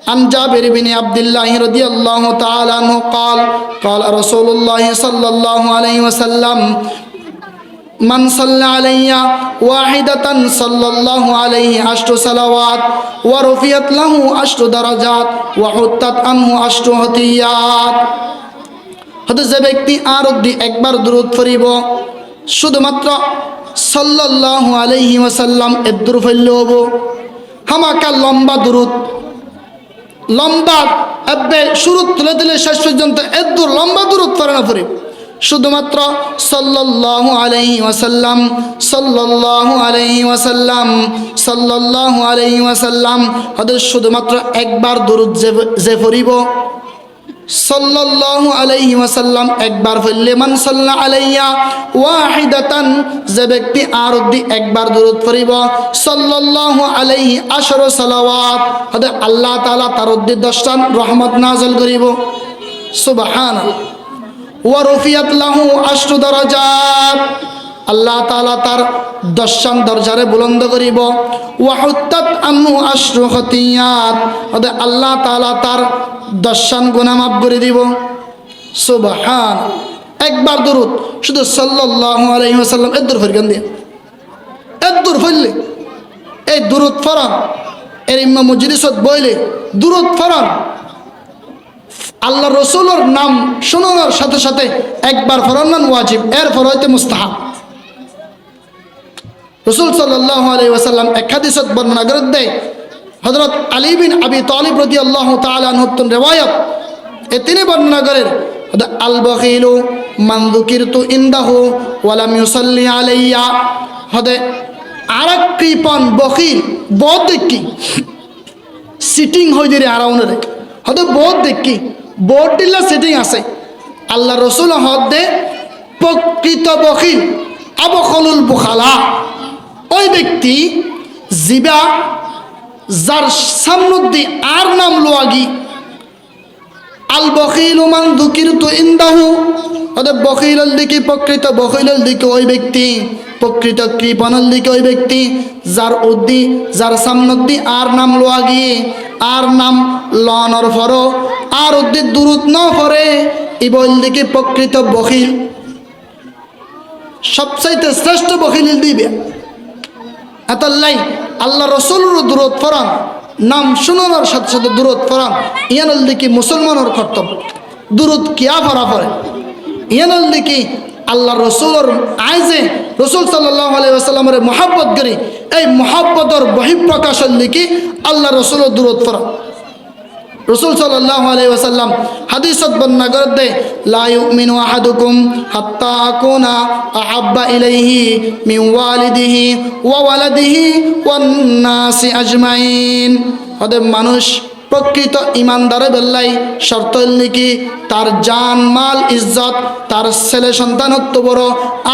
عن جابر بن عبد الله رضي الله تعالى عنه قال قال رسول الله صلى الله عليه وسلم من صلى علي واحدة صلى الله عليه 10 صلوات ورفعت له 10 درجات وحطت عنه 10 خطيئات হতে যে ব্যক্তি আর অবধি একবার দুরূদ পড়িব শুধুমাত্র সাল্লাল্লাহু আলাইহি ওয়াসাল্লাম এর দুরূদ পড়লে হবো হামাকা লম্বা দুরূদ লম্বা এবে শুরু তুলে দিলে শেষ পর্যন্ত এত লম্বা দুরূদ পড়ে না পড়ে শুধুমাত্র সাল্লাল্লাহু আলাইহি ওয়াসাল্লাম সাল্লাল্লাহু আলাইহি ওয়াসাল্লাম সাল্লাল্লাহু আলাইহি ওয়াসাল্লাম হতে শুধুমাত্র একবার দুরূদ যে পড়িব সাল্লাল্লাহু আলাইহি ওয়াসাল্লাম একবার পড়লে মান সাল্লা আলাইয়া ওয়াহিদাতান যে ব্যক্তি আর অবধি একবার দুরূদ পড়িব সাল্লাল্লাহু আলাইহি 10 সালাওয়াত হতে আল্লাহ তাআলা তার অবধি 10টা রহমত নাযিল করিব সুবহানাল্লাহ ওয়া রফিয়াত লাহু 10 দারাজাত আল্লাহ তাআলা তার 10টা দরজারে বুলন্দ করিব ওয়া হুত্তাত আনহু 10 খতিয়াত হতে আল্লাহ তাআলা তার 10টা গুনাহ মাফ করে দিব সুবহান একবার দুরূদ শুধু সাল্লাল্লাহু আলাইহি ওয়াসাল্লাম এর দূর ফরগান দিয়ে এর দূর ফললে এই দুরূদ ফরান এর ইমাম মুজলিসত বইলে দুরূদ ফরান আল্লাহ রাসূলের নাম শোনানোর সাথে সাথে একবার ফরান ওয়াজিব এর ফরইতে মুস্তাহাব রাসূল সাল্লাল্লাহু আলাইহি ওয়াসাল্লাম এক হাদিসত বর্ণনা করে দেয় হযরত আলী বিন আবি তালিব রাদিয়াল্লাহু তাআলা আনহু riwayat এ তিনি বর্ণনা করেন আল বখিলু মান যুকিরতু ইনদাহু ওয়া লাম ইউসাল্লি আলাইয়া হদে আরেক কৃপণ বখিল বহুত দেখি সিটিং হই দিরে আরাউনে হদে বহুত দেখি বহুত দিলা সিটিং আছে আল্লাহ রাসূল হদে প্রকৃত বখিল আবখলুল বুখালা ওই ব্যক্তি জিবা যার সামনুদ্দি আর নাম লোয়াগি আল বখিলু মান যুকিরতু ইনদাহু ওদের বখিলের দিকে প্রকৃত বখিলের দিকে ওই ব্যক্তি প্রকৃত কৃপণের দিকে ওই ব্যক্তি যার উদ্দি যার সামনুদ্দি আর নাম লোয়াগি আর নাম লনর ফরো আর উদ্দি দুরূদ ন ফরে ইবল দিকে প্রকৃত বখিল সবচাইতে শ্রেষ্ঠ বখিল দিবে আতাল্লাই আল্লাহ রাসূলের দুরূদ পড়ান নাম শোনানোর সাথে সাথে দুরূদ পড়ান ইয়ানুল দিকে মুসলমানের কর্তব্য দুরূদ কিয়া পড়া পড়ে ইয়ানুল দিকে আল্লাহ রাসূলের আইজে রাসূল সাল্লাল্লাহু আলাইহি ওয়াসাল্লামের মহব্বত করি এই মহব্বতের বহিঃপ্রকাশের দিকে আল্লাহ রাসূলের দুরূদ পড়া রাসূল সাল্লাল্লাহু আলাইহি ওয়াসাল্লাম হাদিসত বর্ণনা করে দেয় লা ইউমিনু আহাদুকুম হাত্তা আকুনা আহাব্বা ইলাইহি মিন ওয়ালিদিহি ওয়া ওয়ালাদিহি ওয়ান নাসি আজমাইন ওদের মানুষ প্রকৃত ইমানদারে বেল্লাই শর্ত লিখি তার জান মাল ইজ্জত তার ছেলে সন্তানত্ব বড়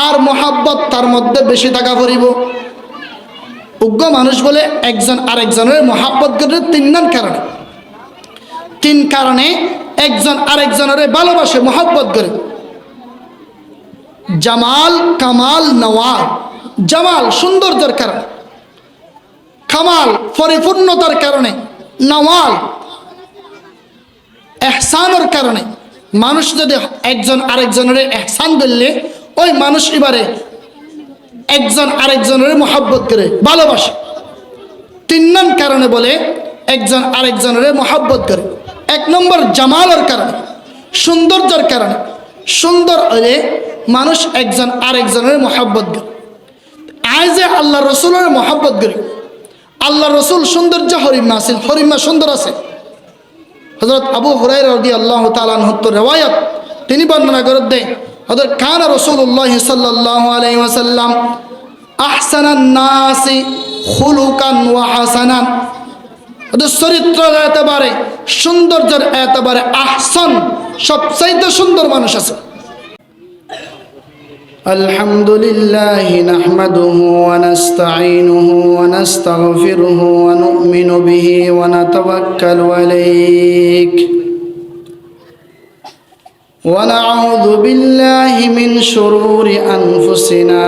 আর মহব্বত তার মধ্যে বেশি থাকা পড়িব উগ্র মানুষ বলে একজন আরেকজনের মহব্বত করে তিন কারণে একজন আরেকজনের ভালোবাসে মহব্বত করে জামাল কামাল নওয়াল জামাল সৌন্দর্যের কারণে কামাল পরিপূর্ণতার কারণে নওয়াল ইহসানের কারণে মানুষ যদি একজন আরেকজনের ইহসান করলে ওই মানুষ এবারে একজন আরেকজনের মহব্বত করে ভালোবাসে তিন কারণে বলে একজন আরেকজনের মহব্বত করে এক নম্বর জামালের কারণে সৌন্দর্যের কারণে সুন্দর হলে মানুষ একজন আরেকজনের মহব্বত করে আইজে আল্লাহ রাসূলের মহব্বত করে আল্লাহ রাসূল সৌন্দর্য হরিমা আছে হরিমা সুন্দর আছে হযরত আবু হুরায়রা রাদিয়াল্লাহু তাআলা আনহু riwayat তিনি বর্ণনা করে দেয় হযরত কানা রাসূলুল্লাহ সাল্লাল্লাহু আলাইহি ওয়াসাল্লাম আহসানান নাসি খুলুকান ওয়া হাসানান ওদের চরিত্রের এতবারে সৌন্দর্যের এতবারে আহসান সবচাইতে সুন্দর মানুষ আছে আলহামদুলিল্লাহি নাহমাদুহু ওয়া নাস্তাঈনুহু ওয়া নাস্তাগফিরুহু ওয়া নু'মিনু বিহি ওয়া নাতাওয়াক্কালু আলাইহি ওয়া নাউযু বিল্লাহি মিন শুরুরি আনফুসিনা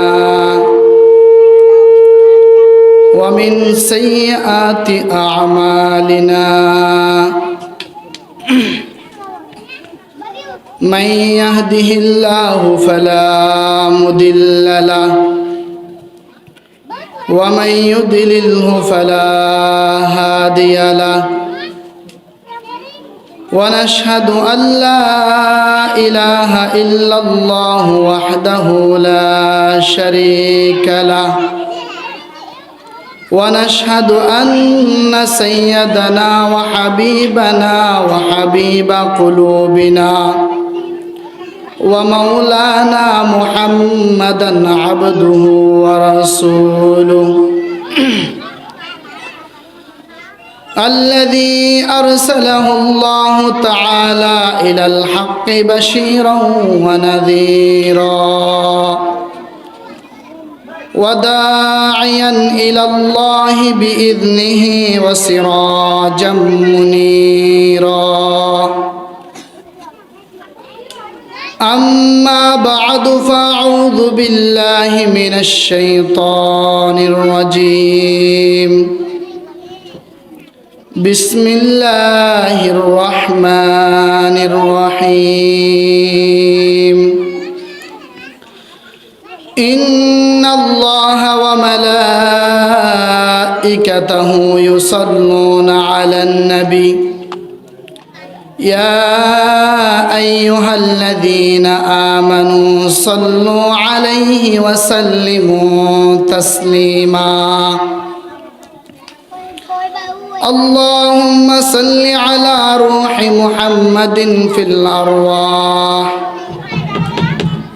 ومن سيئات أعمالنا من يهده الله فلا مضل له ومن يضلله فلا هادي له ونشهد أن لا إله إلا الله وحده لا شريك له ونشهد أن سيدنا وحبيبنا وحبيب قلوبنا ومولانا محمدا عبده ورسوله الذي أرسله الله تعالى إلى الحق بشيرا ونذيرا وداعيا إلى الله بإذنه وسراجا منيرا أما بعد فأعوذ بالله من الشيطان الرجيم بسم الله الرحمن الرحيم إن الله وملائكته يصلون على النبي يا أيها الذين آمنوا صلوا عليه وسلموا تسليما اللهم صل على روح محمد في الأرواح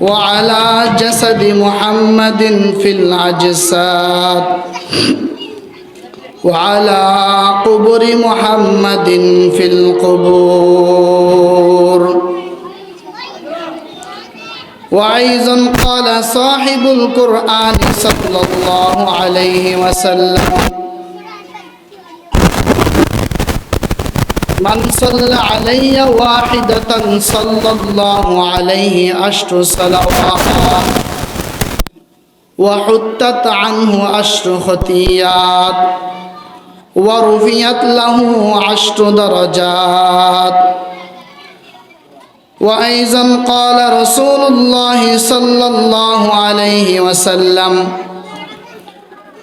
وعلى جسد محمد في الأجساد وعلى قبر محمد في القبور وأيضا قال صاحب القرآن صلى الله عليه وسلم من صلى علي واحدة صلى الله عليه 10 صلوات وحطت عنه 10 خطيئات ورفعت له 10 درجات وأيضا قال رسول الله صلى الله عليه وسلم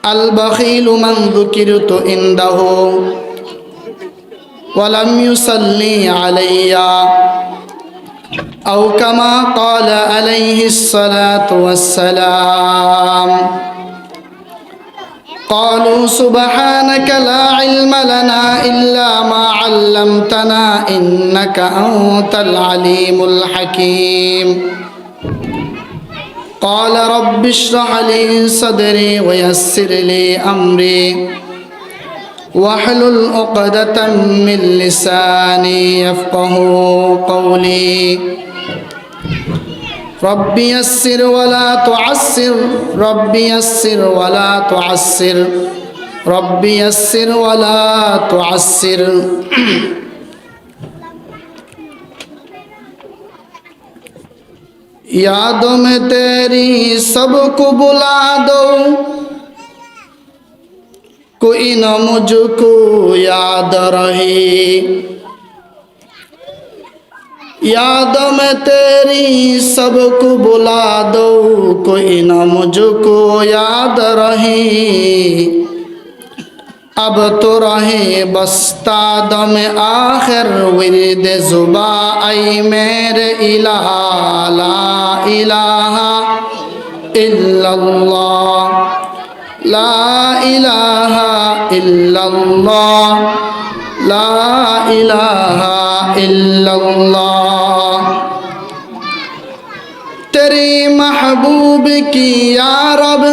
البخيل من ذكرت عنده ولم يصلي علي أو كما قال عليه الصلاة والسلام قالوا سبحانك لا علم لنا إلا ما علمتنا إنك أنت العليم الحكيم قال رب اشرح لي صدري ويسر لي أمري واحلل عقدة من لساني يفقه قولي ربي يسر ولا تعسر ربي يسر ولا تعسر ربي يسر ولا تعسر याद में तेरी सबको बुला दो कोई न मुझको याद रहे याद में तेरी सबको बुला दो कोई न मुझको याद रहे अब तो रहे बस्ता दम आखिर विरद जुबा आई मेरे इलाहा ला इलाहा इल्लल्लाह ला इलाहा इल्लल्लाह ला इलाहा इल्लल्लाह तेरी महबूब की या रब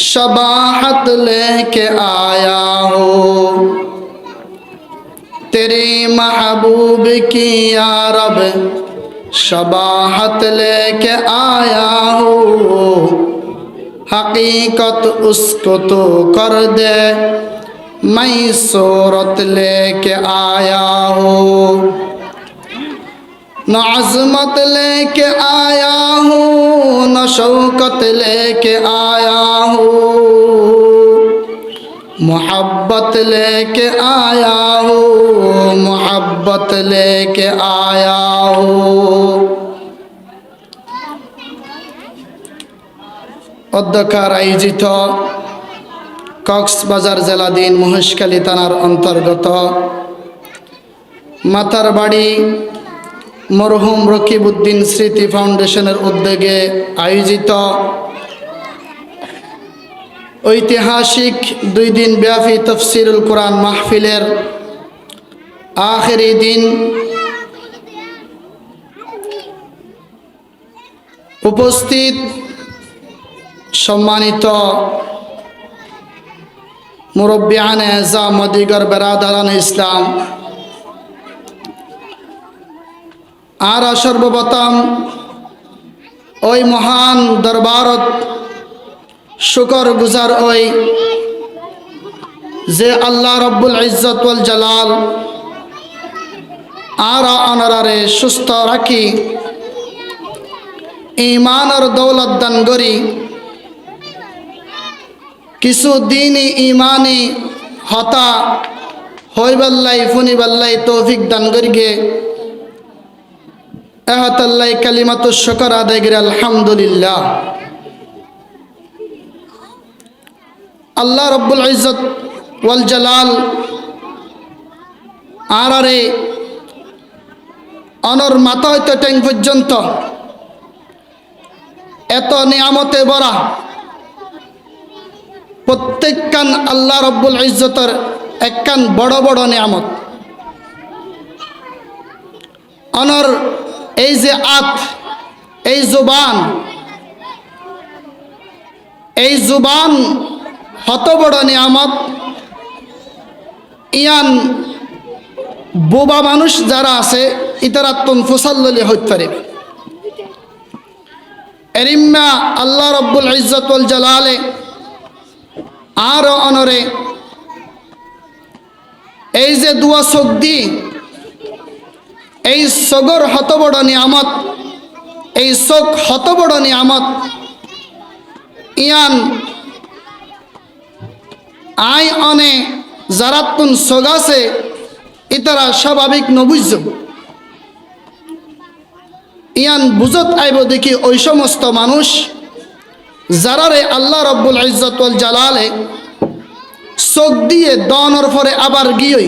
शबाहत लेके आया हो तेरी महबूब की या रब शबाहत लेके आया हो हकीकत उसको तो कर दे मैं सूरत लेके आया हूँ न अज़मत लेके आया हूँ न शौकत लेके आया हूँ मोहब्बत लेके आया हूँ मोहब्बत मोहब्बत लेके आया हूँ। অধ্যক্ষার আয়োজিত কক্সবাজার জেলাধীন মহেশখালী থানার অন্তর্গত মাতার বাড়ি মরহুম রকিবউদ্দিন স্মৃতি ফাউন্ডেশনের উদ্যোগে আয়োজিত ঐতিহাসিক 2 দিন ব্যাপী তাফসীরুল কোরআন মাহফিলের আখেরি দিন উপস্থিত সম্মানিত মুরব্বিয়ানে আযম দিগর বেরাদারান ইসলাম, আর সর্বপ্রথম ওই মহান দরবারত শুকর গুজার ওই যে আল্লাহ রব্বুল ইজ্জত ওয়াল জালাল আর অনারারে সুস্থ রাখি ঈমান আর দৌলত দান করি কিছু দিনই ইমানি হতা হইবাল্লাই ফুনিবাল্লাই তৌফিক দান করিগে এহতাল্লাই কালিমাতুশ শুকর আদায় করি আলহামদুলিল্লাহ। আল্লাহ রব্বুল ইজ্জত ওয়াল জালাল আরারে অনর মাথা হইতে ট্যাং পর্যন্ত এত নিয়ামতে ভরা প্রত্যেকখান আল্লাহ রব্বুল ইজ্জতের একখান বড় বড় নিয়ামত। অনর এই যে এই জুবান হত বড় নিয়ামত। ইয়ান বোবা মানুষ যারা আছে ইতারাত্তন ফুসাল্লি হইতে পারে। এরিম্মা আল্লাহ রব্বুল ইজ্জত ওয়াল জালালে আর অনরে এই যে দুয়া চোখ দি এই সগর হত বড় নিয়ামত, এই চোখ হত বড় নিয়ামত। ইয়ান আই অনে যারাতুন সগাছে ইতারা স্বাভাবিক নবুঝ ইয়ান বুঝত আইব দেখি ওই সমস্ত মানুষ যারারে আল্লাহ রব্বুল ইজ্জত ওয়াল জালালে চোখ দিয়ে দনর পরে আবার গিয়ই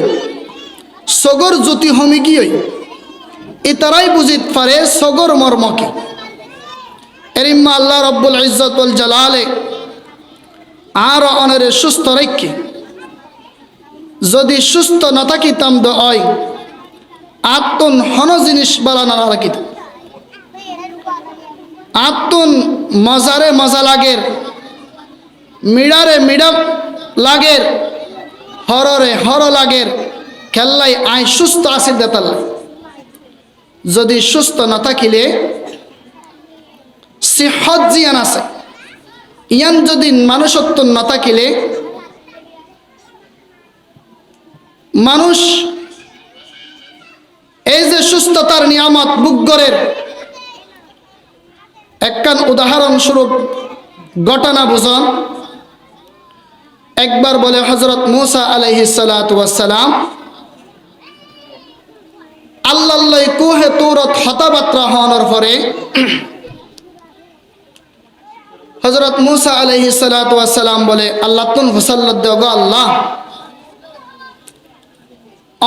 সগর জ্যোতি হমি গিয়ই ইতারাই বুঝিত পারে সগর মর্ম কি। এরিম্মা আল্লাহ রব্বুল ইজ্জত ওয়াল জালালে আর অনরে সুস্থ রাখি যদি সুস্থ না থাকিতাম দ হয় আত্মন হন জিনিস বালা না রাখিত আত্মন মজারে মজা লাগের মিড়ারে মিড়া লাগের হররে হর লাগের খেললাই আই সুস্থ আছে দেতাল। যদি সুস্থ না থাকিলে সিহত জিয়ান আছে ইয়ান যদি মানুষত্ব না থাকিলে মানুষ এই যে সুস্থতার নিয়ামত বুকগরের একখান উদাহরণস্বরূপ ঘটনা বুঝন। একবার বলে হযরত মূসা আলাইহিস সালাতু ওয়াস সালাম আল্লাহ কুহে তুরত হতাবাত্রা হওয়ার পরে হযরত মূসা আলাইহিস সালাতু ওয়াস সালাম বলে আল্লাহ তুন হুসাল্লাত দেও গো আল্লাহ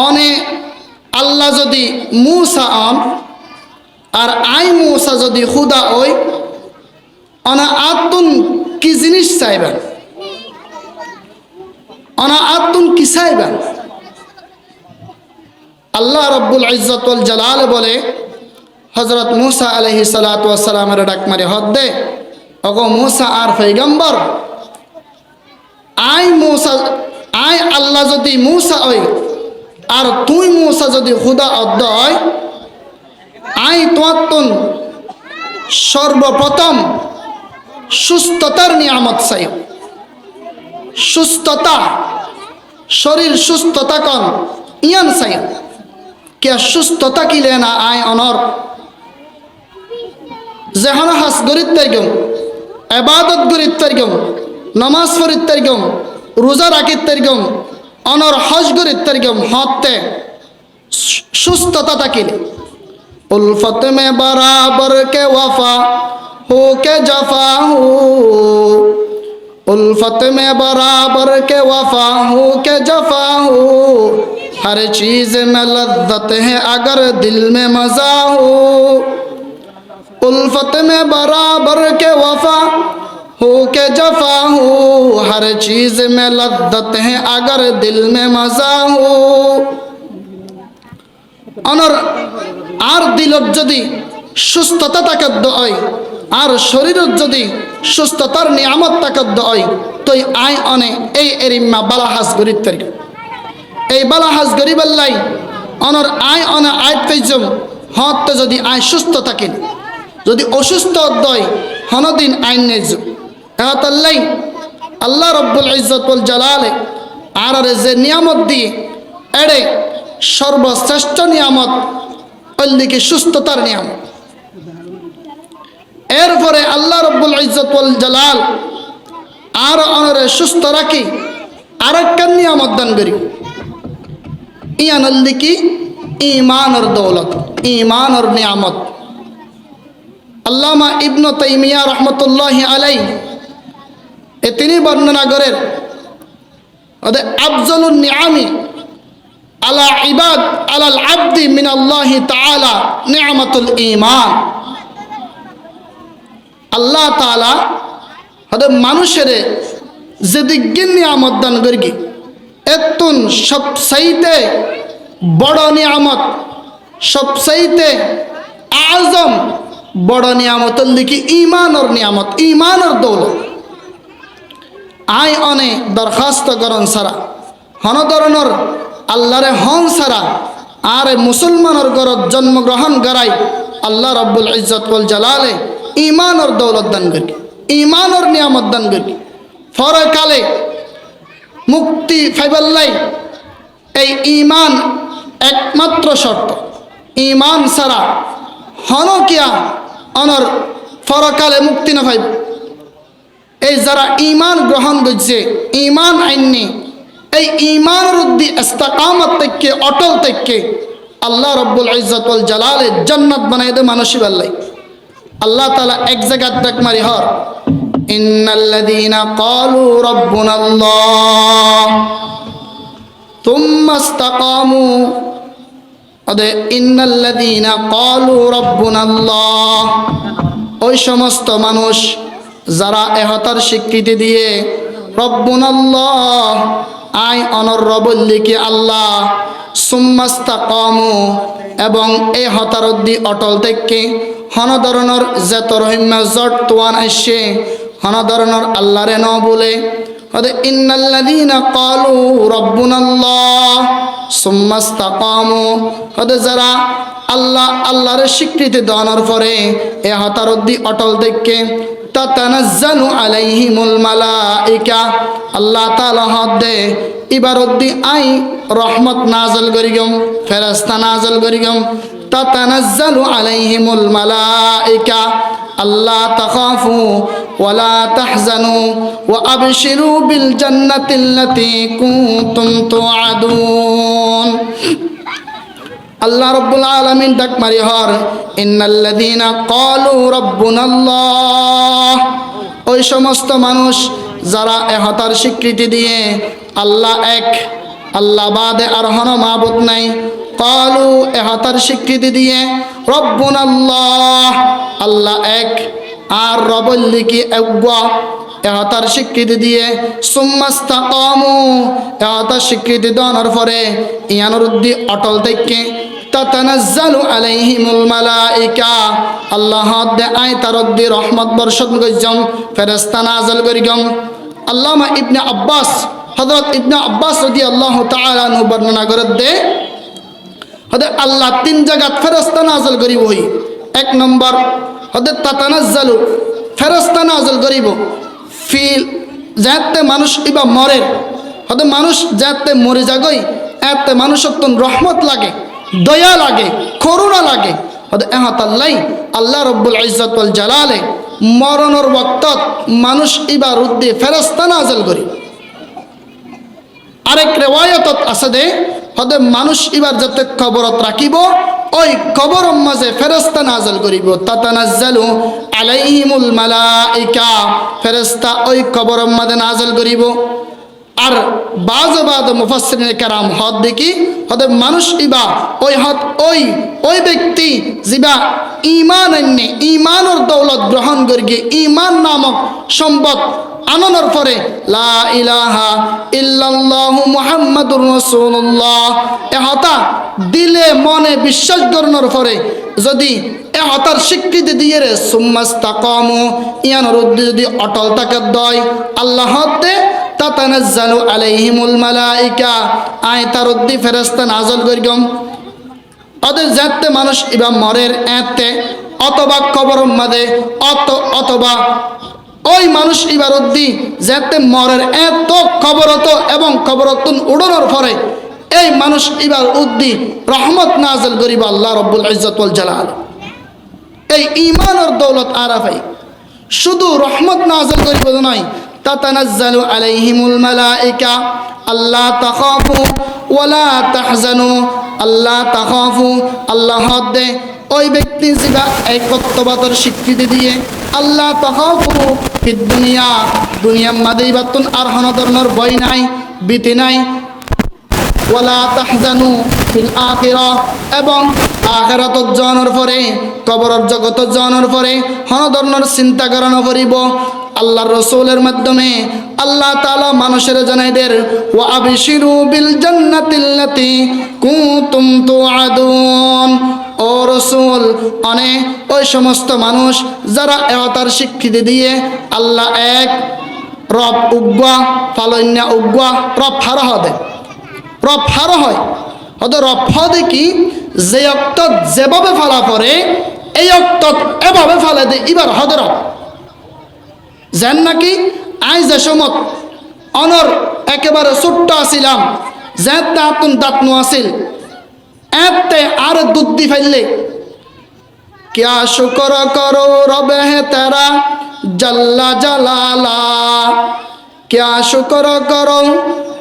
অনে আল্লাহ যদি মূসা আর আই মূসা যদি খুদা ওই অনা আতুন কি জিনিস চাইবেন অনা আতুন কি চাইবেন। আল্লাহ রব্বুল ইজ্জত ওয়াল জালাল বলে হযরত মূসা আলাইহিস সালাতু ওয়াস সালামের ডাক মারে হদ দে ওগো মূসা আর পয়গম্বর আই আল্লাহ যদি মূসা ওই আর তুই মূসা যদি খুদা অদ্দ হয় আই তোয়াত্তন সর্বপ্রথম সুস্থতার নিয়ামত চাই। সুস্থতা শরীর সুস্থতা কন ইয়ান চাই কে সুস্থতা কিলে না আই অনর যেহান হাস গরিত তাইগম ইবাদত গরিত তাইগম নামাজ পড়িত তাইগম রোজা রাখিত তাইগম অনর হজ গরিত তাইগম হতে সুস্থতা থাকিলে উলফত মে বরাবর কে ওয়াফা হো কে জফা হো उल्फत में बराबर के वफा हो के जफा हो हर चीज़ में लज्जत है अगर दिल में मज़ा हो उल्फत में बराबर के वफा हो के जफा हो हर चीज़ में लज्जत है अगर दिल में मज़ा हो अनर आर दिलत जदि सुस्थता ताकत হয় আর শরীরত যদি সুস্থতার নিয়ামত তাকত হয় তই আই অনে এই এরিম্মা বালাহাজ গরিব তারিখ এই বালাহাজ গরিব আল্লাহ অনর আই অনে আয় পেজম হতে যদি আয় সুস্থ থাকেন যদি অসুস্থ হয় হনদিন আইন নেজ আল্লাহ আল্লাহ রব্বুল ইজ্জত ওয়াল জালালে আর যে নিয়ামত দিয়ে এড়ে সর্বশ্রেষ্ঠ নিয়ামত অল্লিকে সুস্থতার নিয়ামত এরপরে আল্লাহ রব্বুল ইজ্জত ওয়াল জালাল আর অনরে সুস্থ রাখি আরেকটা নিয়ামত দান করি ইয়ানল্লি কি ঈমানের দৌলত ঈমানের নিয়ামত আল্লামা ইবনে তাইমিয়া রাহমাতুল্লাহি আলাইহি তিনি বর্ণনা করেন আফজালুন নিআমি আলা ইবাদ আলাল আবদি মিনাল্লাহি তাআলা নি'মাতুল ঈমান আল্লাহ তাআলা হদে মানুষের যেদিকে নিয়ামত দান করি এতুন সবচাইতে বড় নিয়ামত সবচাইতে আজম বড় নিয়ামত লিখি ঈমানের নিয়ামত ঈমানের দৌলত আই অনে দরখাস্ত করন সারা হন ধরনের আল্লাহরে হন সারা আর মুসলমানের ঘরত জন্মগ্রহণ করাই আল্লাহ রব্বুল ইজ্জত ওয়াল জালালে ঈমানের দৌলত দান করি ঈমানের নিয়ামত দান করি পরকালে মুক্তি ফাইবাল্লাই এই ঈমান একমাত্র শর্ত ঈমান ছাড়া হনকিয়া অনর পরকালে মুক্তি না পাইব এই যারা ঈমান গ্রহণ করছে ঈমান আইননি এই ঈমানের উদ্দি ইস্তিকামত থেকে অটল থেকে আল্লাহ রব্বুল ইজ্জত ওয়াল জালালে জান্নাত বানাই দে মানসিব আল্লাহ আল্লাহ তাআলা এক জায়গা ডাক মারি হর ইন্নাল্লাযীনা ক্বালু রাব্বুনাল্লাহ তুম্মা ইসতাকামু আদে ইন্নাল্লাযীনা ক্বালু রাব্বুনাল্লাহ ওই সমস্ত মানুষ যারা এহতার স্বীকৃতি দিয়ে রব্বুনাল্লাহ আই অনর রবল্লিকি আল্লাহ সুম্মা ইসতাকামু এবং এই হতারদ্দি অটল থেকে হন ধরনের যত রহিমা জট তোয়ান আসছে হন ধরনের আল্লাহরে ন বলে ইন্নাল্লাযীনা ক্বালু রাব্বুনাল্লাহ সুম্মা ইসতাকামু যারা আল্লাহর স্বীকৃতি দেওয়ার পরে এ হতারদ্দি অটল থেকে তাতানাজ্জালু আলাইহিমুল মালাইকা আল্লাহ তাআলা হদে ইবারদ্দি আই রহমত নাযিল করিগম ফেরেশতা নাযিল করিগম তাতানাজ্জালু আলাইহিমুল মালাইকা আল্লাহ তাখাফু ওয়ালা তাহজানু ওয়া আবশিরু বিল জান্নাতিল্লাতী কুনতুম তুআদুন আল্লাহ রব্বুল আলামিন ডাক মারি হর ইন্নাল্লাযীনা ক্বালু রাব্বুনাল্লাহ ওই সমস্ত মানুষ যারা এহতার স্বীকৃতি দিয়ে আল্লাহ এক আল্লাহ বাদে আর হন মাবুদ নাই ক্বালু এহতার স্বীকৃতি দিয়ে রাব্বুনাল্লাহ আল্লাহ এক আর রবল্লিকি একবা এহতার স্বীকৃতি দিয়ে সুম্মা ইসতাকামু এহতার স্বীকৃতি দেওয়ার পরে ইয়ানোর উদ্দি অটল থেকে তাতানাজ্জালু আলাইহিমুল মালাইকা আল্লাহ দে আই তারদ্দি রহমত বর্ষণ গজম ফেরেশতা নাযিল করিগম আল্লামা ইবনে আব্বাস হযরত ইবনে আব্বাস রাদিয়াল্লাহু তাআলা আনহু বর্ণনা করে দে হদে আল্লাহ তিন জায়গা ফেরেশতা নাযিল করিব হই এক নম্বর হদে তাতানাজ্জালু ফেরেশতা নাযিল করিব ফিল যাতে মানুষ ইবা মরে হদে মানুষ যাতে মরে যাগই এতে মানুষত্ব রহমত লাগে দয়া লাগে করুণা লাগে হদে এহতাল্লাই আল্লাহ রব্বুল ইজ্জত ওয়াল জালালে মরণের ওয়াক্তত মানুষ ইবা রুদ্দি ফেরেশতা নাযিল করি আরেক রিওয়ায়াতত আছে দে হদে মানুষ এবার যাতে কবরত রাখিব ওই কবর মাঝে ফেরেশতা নাযিল করিব তাতানাজ্জালু আলাইহিমুল মালাইকা ফেরেশতা ওই কবর মাঝে নাযিল করিব আর বাদ মুফাসসিরিনে কেরাম হদ দেখি হদে মানুষ ইবা ওই হদ ওই ব্যক্তি জিবা ঈমান আননে ঈমানের দৌলত গ্রহণ করিগে ঈমান নামক সম্পদ আননের পরে লা ইলাহা ইল্লাল্লাহু মুহাম্মাদুর রাসূলুল্লাহ এহতা দিলে মনে বিশ্বাস করানোর পরে যদি এহতার স্বীকৃতি দিয়ে রে সুম্মাস্তাকামু ইয়ানোর যদি অটল থাকে দয় আল্লাহ দে তাতানাজ্জালু আলাইহিমুল মালাইকা আয়াতার উদ্দি ফেরেশতা নাযিল করিগম ওদের যাতে মানুষ ইবা মরের এতে অথবা কবর মাঝে অথবা ওই মানুষ ইবার উদ্দি যাতে মরের এত কবরত এবং কবরতুন উড়ানোর পরে এই মানুষ ইবার উদ্দি রহমত নাযিল করিব আল্লাহ রাব্বুল ইজ্জত ওয়াল জালাল এই ঈমানের দৌলত আরাফাই শুধু রহমত নাযিল করিব নয় তাতানাজ্জালু আলাইহিমুল মালাইকা আল্লা তাখাফু ওয়ালা তাহজানু আল্লাহ তাখাফু আল্লাহ দে ওই ব্যক্তি জিবা এই কর্তব্যের স্বীকৃতি দিয়ে আল্লাহ তাখাফু ফিদ দুনিয়া মাদেই বাতুন আর হন ধরনের ভয় নাই ভীতি নাই ওয়ালা তাহজানু ফিল আখিরা এবং আখিরাতত জানার পরে কবরের জগত জানার পরে হন ধরনের চিন্তা করানো পড়িব আল্লাহর রাসূলের মাধ্যমে আল্লাহ তাআলা মানুষের জানাইদের ওয়া আবশিরু বিল জান্নাতিল্লাতী কুনতুম তুআদুন ও রাসূল অনে ওই সমস্ত মানুষ যারা এহতার স্বীকৃতি দিয়ে আল্লাহ এক রব উগ্বা ফালন্যা উগ্বা রব ফারহ দে রব ফার হয় হয়তো রব ফদে কি যে অক্ত যেভাবে ফালা পরে এই অক্ত এভাবে ফালে দে এবার হদ রব যেন নাকি আই যে সমত অনর একেবারে ছোট্ট আসিলাম যে দাঁতুন দাঁতনু আসিল এতে আর দুধ দি ফেললে क्या शुक्र करो रब है तेरा जल्ला जलाला क्या शुक्र करो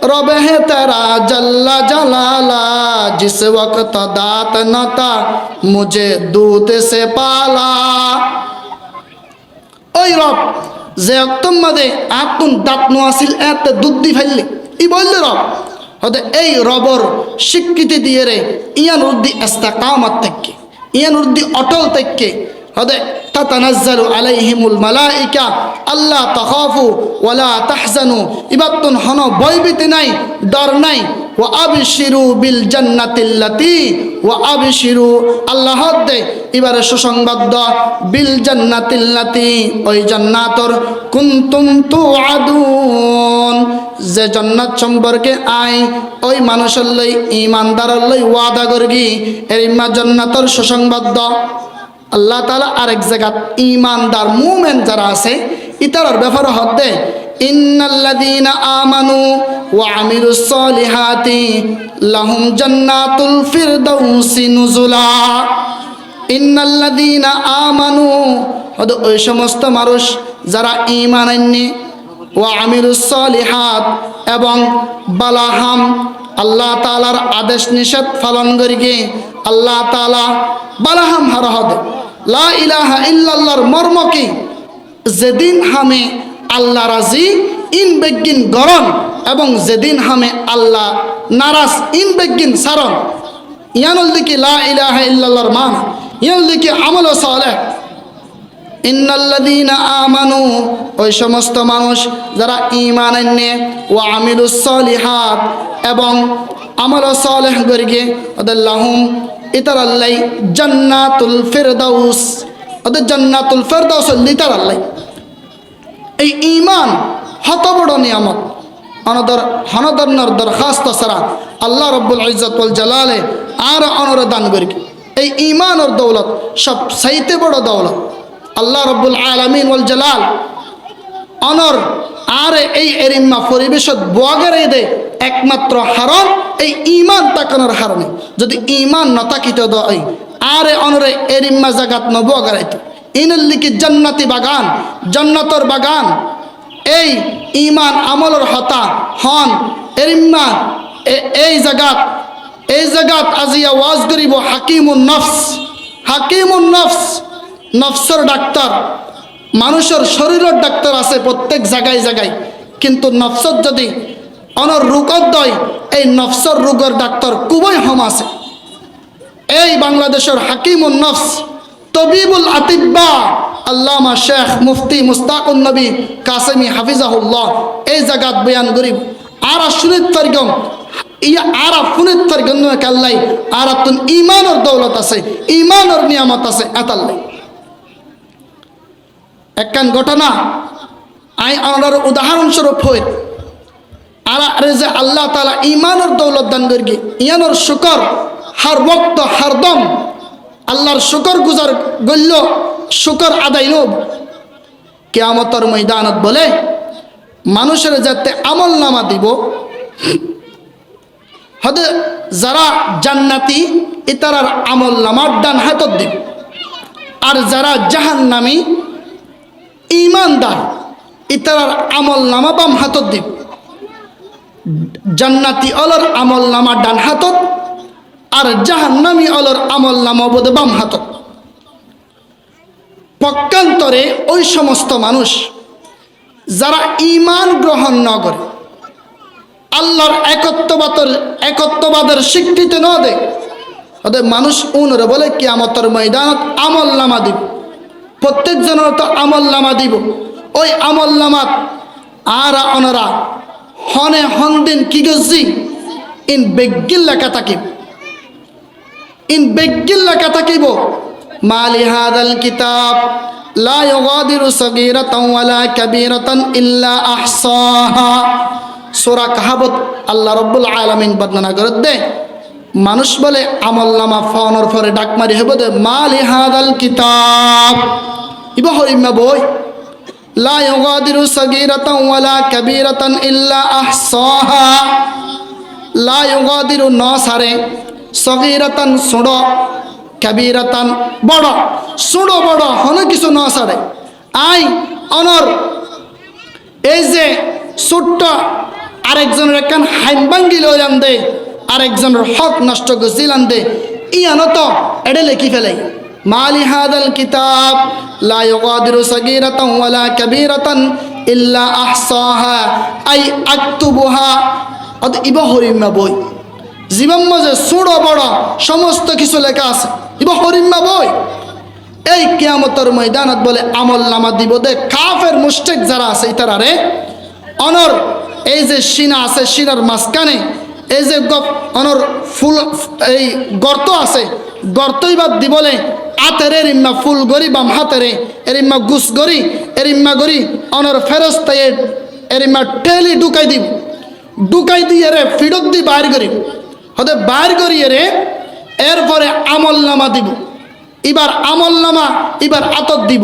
रब है तेरा जल्ला जलाला जिस वक्त दात न था मुझे दूध से पाला ओई रब যে অক্তম মাদে আতুন দাঁত নোয়াছিল এতে দুধ দি ফেললে ই বললে রব হতে এই রবর স্বীকৃতি দিয়ে রে ইয়ান উদ্দি ইস্তাকামাত থেকে ইয়ান উদ্দি অটল থেকে হতে তাতানাজ্জালু আলাইহিমুল মালাইকা আল্লাহ তাখাফু ওয়ালা তাহজানু ইবাতুন হন ভয়ভীতি নাই ডর নাই ওয়া আবশিরু বিল জান্নাতিল্লাতী ওয়া আবশিরু আল্লাহ দে এবারে সুসংবাদ বিল জান্নাতিল্লাতী ওই জান্নাতর কুনতুম তুআদুন যে জান্নাত সম্পর্কে আই ওই মানুষের লই ঈমানদারের লই ওয়াদা করগি এর ইম্মা জান্নাতর সুসংবাদ আল্লাহ তাআলা আরেক জায়গা ঈমানদার মুমিন যারা আছে ইতার ব্যাপারে হদে ইন্নাল্লাযীনা আমানু ওয়া আমিলুস সলিহাতি লাহুম জান্নাতুল ফিরদাউসি নুজুলা ইন্নাল্লাযীনা আমানু হদ ওই সমস্ত মানুষ যারা ঈমান আননি ওয়া আমিলুস সলিহাত এবং বালাহাম আল্লাহ তাআলার আদেশ নিষেধ পালন করিগে আল্লাহ তাআলা বালাহাম হারহদ লা ইলাহা ইল্লাল্লাহর মর্ম কি যেদিন হামে আল্লাহ রাজি ইন বেগিন গরম এবং যেদিন হামে আল্লাহ নারাজ ইন বেগিন সারন ইয়ানুল দিকে লা ইলাহা ইল্লাল্লাহর মান ইয়ানুল দিকে আমল সালেহ ইন্নাল্লাযীনা আমানু ওই সমস্ত মানুষ যারা ঈমান আনে ওয়া আমিলুস সলিহাত এবং আমল সালেহ করিগে ওদের লাহুম ইতার আল্লাহ জান্নাতুল ফিরদাউস ওদের জান্নাতুল ফিরদাউস লিতার আল্লাহ এই ঈমান হত বড় নিয়ামত অনদর হনদরনর দরখাস্ত ছাড়া আল্লাহ রাব্বুল ইজ্জত ওয়াল জালালে আর অনর দান করি এই ঈমানের দৌলত সব চাইতে বড় দৌলত আল্লাহ রাব্বুল আলামিন ওয়াল জালাল অনর আর এই এরিম্মা পরিবেশত বোয়াগারে দে একমাত্র হারণ এই ঈমান তাকানোর হারণে যদি ঈমান ন তাকিত দই আরে অনরে এরিম্মা জাগাত ন বোয়াগারাইতো ইনাল লিকি জান্নাতি বাগান জান্নাতর বাগান এই ঈমান আমলর হতা হন এরিম্মা এই জাগাত এই জায়গাত আজিয়া ওয়াজ করিব হাকিমুন নফস। হাকিমুন নফস, নফসর ডাক্তার। মানুষের শরীরের ডাক্তার আছে প্রত্যেক জায়গায় জায়গায়, কিন্তু নফসত যদি অনর রোগত দয়, এই নফসর রোগের ডাক্তার খুবই কম আছে। এই বাংলাদেশের হাকিমুন নফস, তবিবুল আতিব্বা আল্লামা শেখ মুফতি মুস্তাকুন নবী কাসেমি হাফিজাহুল্লাহ এই জায়গাত বয়ান করিব। আর শুনিত পারগম ইয়া আর ফুনিত পারগম কাল্লাই আর তুন ইমানের দৌলত আছে, ইমানের নিয়ামত আছে এতাল্লাই। একখান ঘটনা আই আমার উদাহরণস্বরূপ হই। আর যে আল্লাহ তাআলা ইমানের দৌলত দান করি, ইয়ানোর শুকর হার বক্ত হারদম আল্লাহর শুকর গুজার গল্য, শুকর আদায় লোভ কিয়ামতের ময়দানত বলে মানুষের যাতে আমল নামা দিব হদে যারা জান্নাতি ইতারার আমল নামার ডান হাতত দিব, আর যারা জাহান্নামী ইমানদার ইতারার আমল নামা বাম হাতত দিব। জান্নাতি অলর আমল নামা ডান হাতত, আর জাহান্নামী অলর আমল নামা বোধ বাম হাতত। পক্ষান্তরে ওই সমস্ত মানুষ যারা ঈমান গ্রহণ ন করে, আল্লাহর একত্ববাদের স্বীকৃতি ন দেয়, ওদের মানুষ উনরে বলে কিয়ামতের ময়দানত আমল নামা দিব। প্রত্যেক জনের তো আমল নামা দিব। ওই আমল নামাত আর অনরা হনে হনদিন কি গজি ইন বেগিল লেখা থাকিব, ইন বেগিল লেখা থাকিব মালি হাদাল কিতাব লা ইউগাদিরু সগীরাতান ওয়ালা কাবীরাতান ইল্লা আহসাহা। সূরা কাহাবত আল্লাহ রাব্বুল আলামিন বর্ণনা করে দে, মানুষ বলে আমল নামা ফনর ফরে ডাক মারি হইব দে মালি হাদাল কিতাব ইবা হইমা বই লা ইউগাদিরু সগীরাতান ওয়ালা কাবীরাতান ইল্লা আহসাহা। লা ইউগাদিরু ন সারে, সগীরাতান ছোট, কাবীরাতান বড়, ছোট বড় হন কিছু ন সারে। আই অনর এই যে ছোট্ট আরেকজনের একখান হাইম ভাঙ্গি লই আন দে, আরেকজনের হক নষ্ট গজিলান দে, ইয়ানো তো এডে লেখি ফেলে মালি হাদাল কিতাব লা ইউগাদিরু সগীরাতান ওয়ালা কাবীরাতান ইল্লা আহসাহা আই আক্তুবুহা। অত ইবা হরিমা বই জীবন মাঝে ছোট বড় সমস্ত কিছু লেখা আছে, ইবা হরিমা বই। এই কিয়ামতের ময়দানত বলে আমল নামা দিব দে কাফের মুশরিক যারা আছে ইতারারে অনর এই যে সিনা আছে, সিনার মাঝখানে এই যে অনর ফুল এই গর্ত আছে, গর্তই বাদ দি বলে আতের এরিম্মা ফুল গরি বাম হাতেরে এরিম্মা গুস গরি এরিম্মা গরি অনর ফেরস্তায় এরিম্মা টেলি ঢুকাই দিব, ঢুকাই দিয়ে রে ফিরত দি বাইর করি হতে বাইর করিয়ে রে এরপরে আমল নামা দিব। এবার আমল নামা এবার আতত দিব,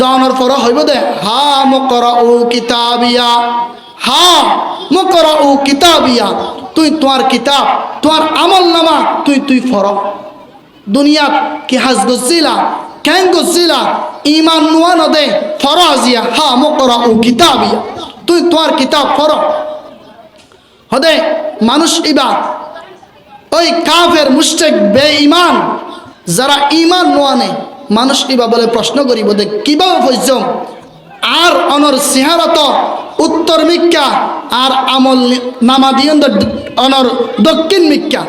দানোর পর হইব দে হা মুকরা ও কিতাবিয়া, হা মুকরা ও কিতাবিয়া, তুই তোমার কিতাব তোমার আমল নামা তুই ফর। দুনিয়াত কি হাজ গজিলা কেন গজিলা ইমান নোয়া নদে ফর আজিয়া হা মুকরা ও কিতাবিয়া, তুই তোমার কিতাব ফর। হদে মানুষ ইবা ওই কাফের মুশরিক বেঈমান যারা ইমান নোয়ানে মানুষ ইবা বলে প্রশ্ন করিব দে কিভাবে পর্যম আর অনর সিহারত উত্তর মিক্কা আর আমল নামা দিয়ন অনর দক্ষিণ মিক্কা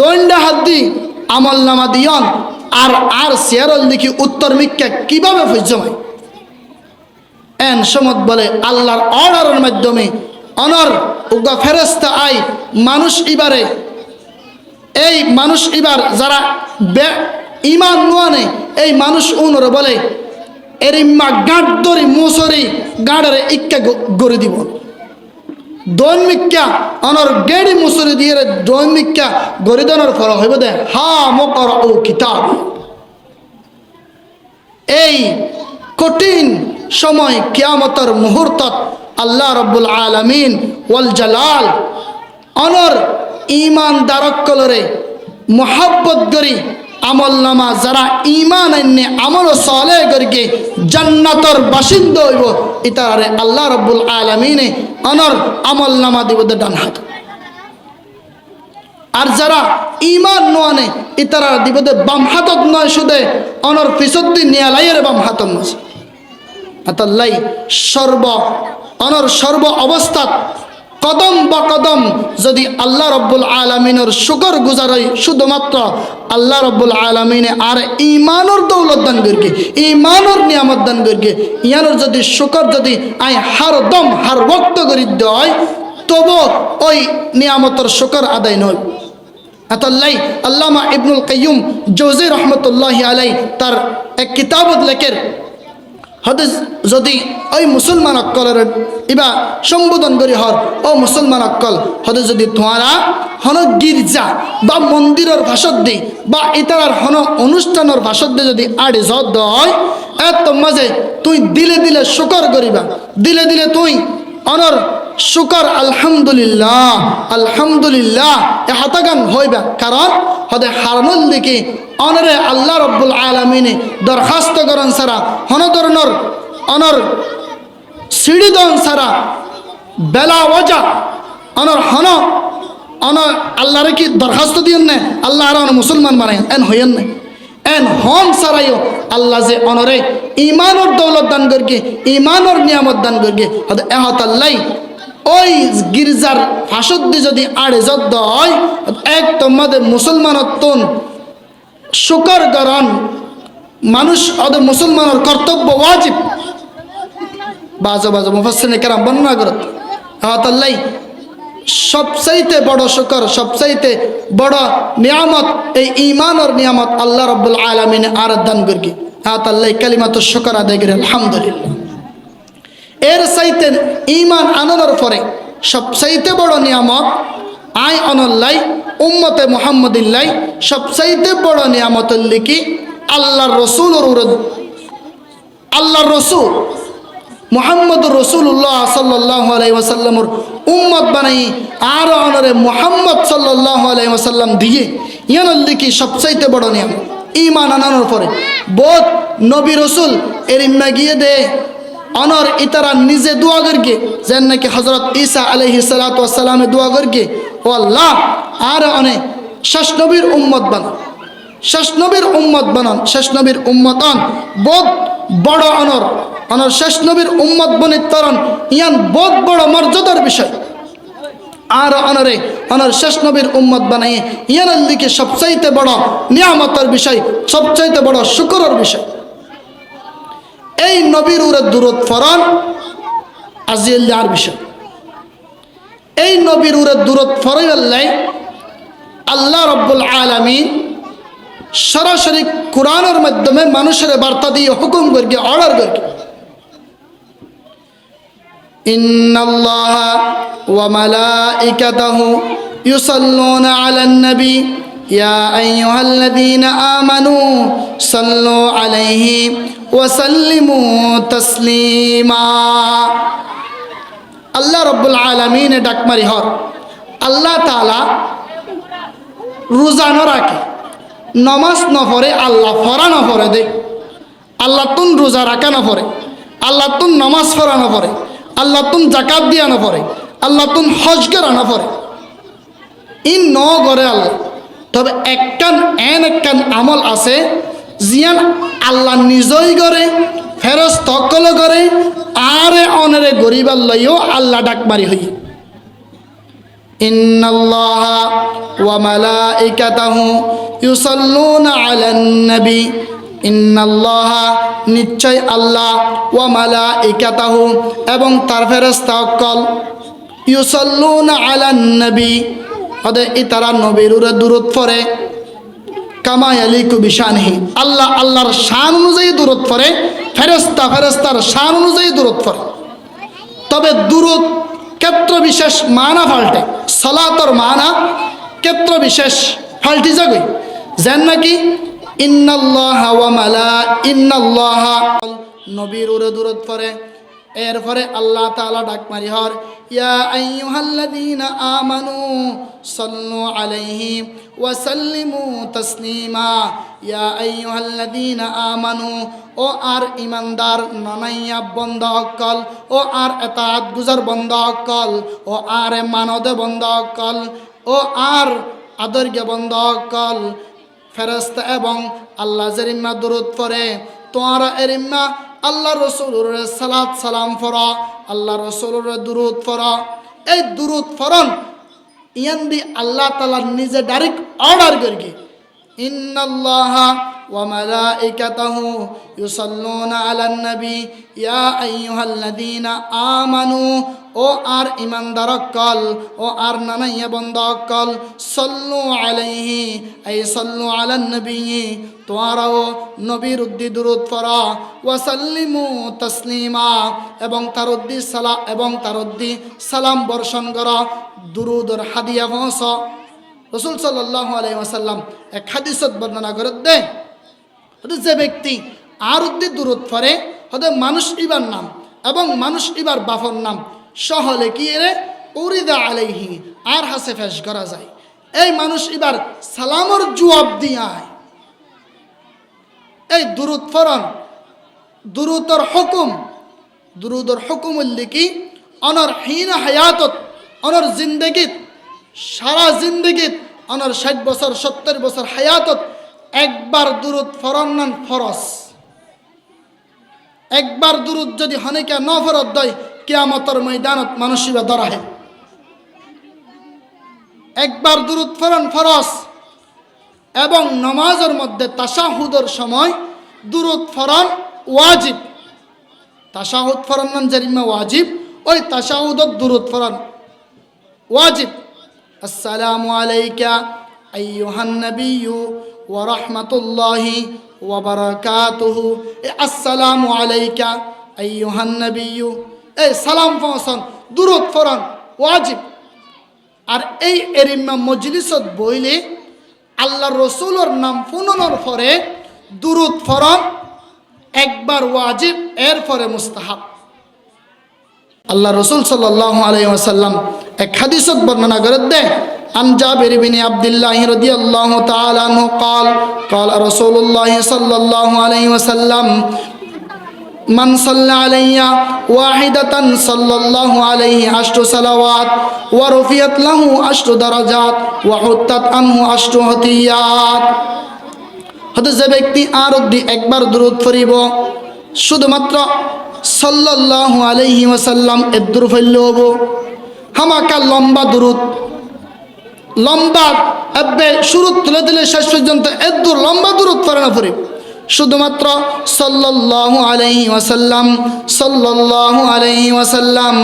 দৈন্ডা হাত দি আমল নামা দিয়ন আর সিহারল দেখি উত্তর মিক্কা কিভাবে পর্যমায়। এন সমত বলে আল্লাহর অর্ডারের মাধ্যমে অনর উগা ফেরেস্তা আই মানুষ ইবারে এই মানুষ এবার যারা ইমান নোয়ানে এই মানুষ উনরে বলে এরিম্মা গাঁট ধরি মুসরি গাঁড়ারে ইক্কা গড়ে দিব, দৈমিকা অনর গেড়ি মুসরি দিয়ে দৈমিকা গড়ি দনের ফল হইব দে হা মকর ও কিতাব। এই কঠিন সময় কিয়ামতের মুহূর্তত আল্লাহ রব্বুল আলামিন ওয়াল জালাল অনর ইমানদারক কলরে মোহাব্বত করি আমল নামা যারা ইমান আইনে আমল সালেহ করিকে জান্নাতর বাসিন্দা হইব ইতারে আল্লাহ রব্বুল আলামিনে অনর আমল নামা দিব ডান হাত। আর যারা ইমান নোয়ানে ইতারা দিবদে বাম হাতত নয় শুধু অনর পিছত দি নিয়ালাইয়ের বাম হাতত নয় আতাল্লাই সর্ব অবস্থাত কদম বা কদম যদি আল্লাহ রব্বুল আলমিনের শুকর গুজারই শুধুমাত্র আল্লাহ রব্বুল আলমিনে আর ইমানোর দৌলত দান করি ইমানোর নিয়ামত দান করি ইয়ানোর যদি শুকর যদি আই হার বক্ত করি দেয় তবু ওই নিয়ামতের শুকর আদায় নয় আতাল্লাই আল্লামা ইবনুল কাইয়ুম জৌজি রহমতুল্লাহি আলাই তার এক কিতাবত লেখের হতে যদি ওই মুসলমান অক্কলের ইবা সম্বোধন করি হর ও মুসলমান অক্কল হতে যদি তোমারা হন গির্জা বা মন্দিরের ভাষত দি বা ইতার হন অনুষ্ঠানের ভাষত দি যদি আড়ে জদ হয় এত মাঝে তুই দিলে দিলে শুকর করিবা দিলে দিলে তুই অনর শুকর আলহামদুলিল্লাহ এ হাতাগান হইবা কারণ হতে হারনুল দিকে অনরে আল্লাহ রব্বুল আলমিনে দরখাস্ত করেন সারা হন ধরনের অনর সিঁড়ি দন সারা বেলা ওজা অনর হন অনর আল্লাহরে কি দরখাস্ত দিয়েন না আল্লাহ আর মুসলমান বানাই এন হইয়েন না এন হন সারাইও আল্লাহ যে অনরে ইমানোর দৌলত দান করি ইমানোর নিয়ামত দান করি হতে এহত আল্লাহ ওই গির্জার ফাঁসদ্দি যদি আড়ে যদ্দ হয় এক তোমাদের মুসলমানত্বন শুকর গরণ মানুষ ওদের মুসলমানের কর্তব্য ওয়াজিব বাজো মুফাসসিরিনে কেরাম বর্ণনা করত আল্লাহ সবচাইতে বড় শুকর সবচাইতে বড় নিয়ামত এই ঈমানের নিয়ামত আল্লাহ রাব্বুল আলামিন আর দান করি আল্লাহ কালিমাতুশ শুকর আদায় করি আলহামদুলিল্লাহ এর চাইতে ঈমান আনানোর পরে সবচাইতে বড় নিয়ামত আই অনল্লাই উম্মতে মুহাম্মদিল্লাই সবচাইতে বড় নিয়ামতের লিখি আল্লাহর রসুল মুহাম্মদুর রাসূলুল্লাহ সাল্লাল্লাহু আলাইহি ওয়াসাল্লামের উম্মত বানাই আর অনরে মুহাম্মদ সাল্লাল্লাহু আলাইহি ওয়াসাল্লাম দিয়ে ইয়ানোর লিখি সবচাইতে বড় নিয়ামত ঈমান আনানোর পরে বহুত নবী রসুল এর ইম্মা গিয়ে দে অনর ইতারা নিজে দোয়া করকে যেন নাকি হযরত ঈসা আলাইহিস সালাতু ওয়াস সালামে দোয়া করকে ও আল্লাহ আর অনে শেষ নবীর উম্মত বানান শেষ নবীর উম্মত বানান শেষ নবীর উম্মতন বহুত বড় অনর শেষ নবীর উম্মত বনিতরণ ইয়ান বহুত বড় মর্যাদার বিষয় আর অনর শেষ নবীর উম্মত বানাই ইয়ানের দিকে সবচাইতে বড় নিয়ামতের বিষয় সবচাইতে বড় শুকরের বিষয় এই নবীর উরে দূরত ফরন আজিয়ার বিষয় এই নবীর উরে দূরত ফরাইল্লাই আল্লাহ রব্বুল আলামিন সরাসরি কোরআনের মাধ্যমে মানুষের বার্তা দিয়ে হুকুম করি অর্ডার করি ইন্নাল্লাহা ওয়া মালাইকাতাহু ইউসাল্লুনা আলান নবী ইয়া আইয়ুহাল্লাযীনা আমানু সাল্লু আলাইহি ওয়া সাল্লিমু তাসলিমা আল্লাহ রাব্বুল আলামিন ডাকমারি হর আল্লাহ তাআলা রোজা ন রাখে নমাজ ন পড়ে আল্লাহ ফরা ন পড়ে দে আল্লাহ তুন রোজা রাখা ন পড়ে আল্লাহ তুন নমাজ পড়া ন পড়ে আল্লাহ তুন জাকাত দিয়া ন পড়ে আল্লাহ তুন হজ করা ন পড়ে ইন ন করে আল্লাহ তবে একখান আমল আছে জিয়ান আল্লাহ নিজই করে ফেরস্ত সকল করে আরে অনেরে গরিবার লইও আল্লাহ ডাক মারি হই ইন্নাল্লাহা ওয়া মালাইকাতাহু ইউসাল্লুনা আলান নবী ইন্নাল্লাহা নিশ্চয় আল্লাহ ওয়া মালাইকাতাহু এবং তার ফেরেশতা সকল ইউসাল্লুনা আলান নবী ওদের ইতারা নবীর উপরে দুরূদ পড়ে কামা ইয়ালিকু বিশানিহি আল্লাহর শান অনুযায়ী দুরূদ পড়ে ফেরেশতার শান অনুযায়ী দুরূদ পড়ে তবে দুরূদ ক্ষেত্র বিশেষ মানা পাল্টে সালাতর মানা ক্ষেত্র বিশেষ পাল্টি যাগই যেন নাকি ইন্নাল্লাহা নবীর উপরে দুরূদ পড়ে এরপরে আল্লাহ তাআলা ডাক মারি হর ইয়া আইয়ুহাল্লাযীনা আমানু সাল্লু আলাইহি ওয়া সাল্লিমু তাসলিমা ইয়া আইয়ুহাল্লাযীনা আমানু ও আর ইমানদার নানাইয়া বন্দা অকল ও আর এতাআত গুজার বন্দা অকল ও আর মানদে বন্দা অকল ও আর আদর্গে বন্ধকল ফেরেশতা এবং আল্লাহ জেরিম্মা দুরুদ পড়ে তোমরা এরিম্মা আল্লাহ রসুলের সালাত সালাম পড়া আল্লাহ রসুলের দুরুদ পড়া এই দুরুদ পড়ন ইয়ান দি আল্লাহ তাআলা নিজে ডাইরেক্ট অর্ডার করি ইন্নাল্লাহা ওয়া মালাইকাতাহু ইউসাল্লুনা আলান নবী ইয়া আইয়ুহাল্লাযীনা আমানু ও আর ইমানদারকল ও আর নানাইয়া বন্ধকল সাল্লু আলাইহি আই সাল্লু আলান নবী তোমরাও নবীর উদ্দি দুরূদ পড়া ওয়া সাল্লিমু তাসলিমা এবং তার উদ্দি সালাম বর্ষণ করা দুরূদের হাদিয়া পৌঁছ রাসূল সাল্লাল্লাহু আলাইহি ওয়াসাল্লাম এক হাদিসত বর্ণনা করে দেন যে ব্যক্তি আর উদ্দি দুরূদ পড়ে হতে মানুষ ইবার নাম এবং মানুষ ইবার বাফর নাম সহলে কি রে উরিদা আলাইহি আর হাসে ফেস করা যায় এই মানুষ এবার সালামর জবাব দিয়ায় এই দুরূদ পড়ন দুরূদর হুকুম লিখি অনর হিন হায়াতত অনর জিন্দগিত সারা জিন্দগিত অনর 60 বছর 70 বছর হায়াতত একবার দুরূদ পড়ন নান ফরজ একবার দুরূদ যদি হনেকা ন ফরজ দয় কিয়ামতের ময়দানত মানুষিবা দরাহে একবার দুরূদ পড়ন ফরজ এবং নামাজের মধ্যে তাশাহুদের সময় দুরূদ পড়ন ওয়াজিব তাশাহুদ পড়ন নাম জারিমা ওয়াজিব ওই তাশাহুদত দুরূদ পড়ন ওয়াজিব আসসালামু আলাইকা আইয়ুহান নাবিয়্যু ওয়া রাহমাতুল্লাহি ওয়া বারাকাতুহু আসসালামু আলাইকা আইয়ুহান নাবিয়্যু এই সালাম পৌঁছন দুরূদ পড়ন ওয়াজিব আর এই এরিম্মা মজলিসত বইলে আল্লাহ রসুলের নাম ফুননোর পরে দুরূদ পড়ন একবার ওয়াজিব এর পরে মুস্তাহাব আল্লাহ রসুল সাল্লাল্লাহু আলাইহি ওয়াসাল্লাম এক হাদিসত বর্ণনা করে দেন عن جابر بن عبد الله رضي الله تعالى عنه قال رسول الله صلى الله عليه وسلم من صلى علي واحدة صلى الله عليه 10 صلوات ورفعت له 10 درجات وحطت عنه 10 خطيئات হতে যে ব্যক্তি আর অবধি একবার দুরূদ পড়িব শুধুমাত্র সাল্লাল্লাহু আলাইহি ওয়াসাল্লাম এর দুরূদ পড়লে হবো হামাকা লম্বা দুরূদ লম্বা এবে শুরু তুলে দিলে শেষ পর্যন্ত এর লম্বা দুরূদ পড়ে না পড়িব শুধুমাত্র সাল্লাল্লাহু আলাইহি ওয়াসাল্লাম সাল্লাল্লাহু আলাইহি ওয়াসাল্লাম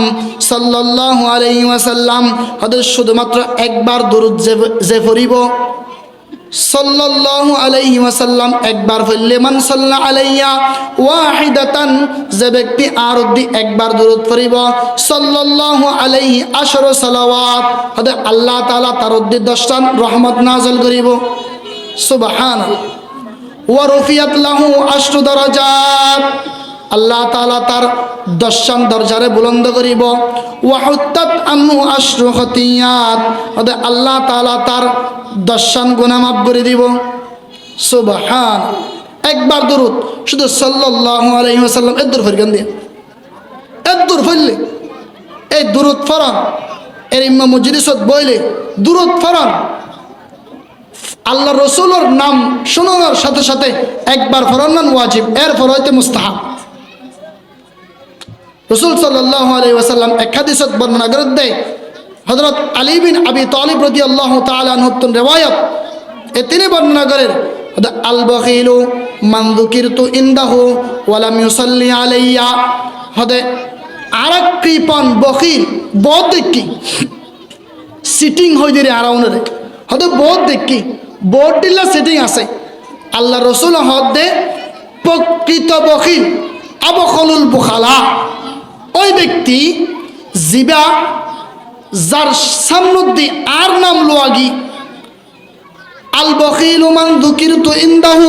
সাল্লাল্লাহু আলাইহি ওয়াসাল্লাম হতে শুধুমাত্র একবার দুরূদ যে পড়িব সাল্লাল্লাহু আলাইহি ওয়াসাল্লাম একবার পড়লে মান সাল্লা আলাইয়া ওয়াহিদাতান যে ব্যক্তি আর অবধি একবার দুরূদ পড়িব সাল্লাল্লাহু আলাইহি 10 সালাওয়াত হতে আল্লাহ তাআলা তার অবধি 10টা রহমত নাযিল করিব সুবহানাল্লাহ ওয়া রফিয়াত লাহু 10 দারাজাত আল্লাহ তাআলা তার 10 দরজারে বুলন্দ করিব ওয়া হুত্তাত আনহু 10 খতিয়াত হতে আল্লাহ তাআলা তার 10 গুনাহ মাফ করে দিব সুবহান একবার দুরূদ শুধু সাল্লাল্লাহু আলাইহি ওয়াসাল্লাম এর দূর ফরগান দিয়ে এর দূর ফরলে এই দুরূদ পড়ন এর ইমাম মজলিসত বইলে দুরূদ পড়ন আল্লাহ রসুলের নাম শোনানোর সাথে সাথে একবার পড়ন ওয়াজিব এরপর হইতে মুস্তাহাব রাসূল সাল্লাল্লাহু আলাইহি ওয়াসাল্লাম এক হাদিসত বর্ণনা করে দেয় হযরত আলী বিন আবি তালিব রাদিয়াল্লাহু তাআলা আনহু riwayat এ তিনি বর্ণনা করেন আল বখিলু মান যুকিরতু ইনদাহু ওয়া লাম ইউসাল্লি আলাইয়া হদে আরেক কৃপণ বখিল বহুত দেখি সিটিং হই দিরে আরাউনরে হদে বহুত দেখি বহুত দিলা সিটিং আছে আল্লাহ রাসূল হদে প্রকৃত বখিল আবখলুল বুখালা ওই ব্যক্তি জিবা যার সামনুদ্দি আর নাম লোয়াগি আল বখিলু মান যুকিরতু ইনদাহু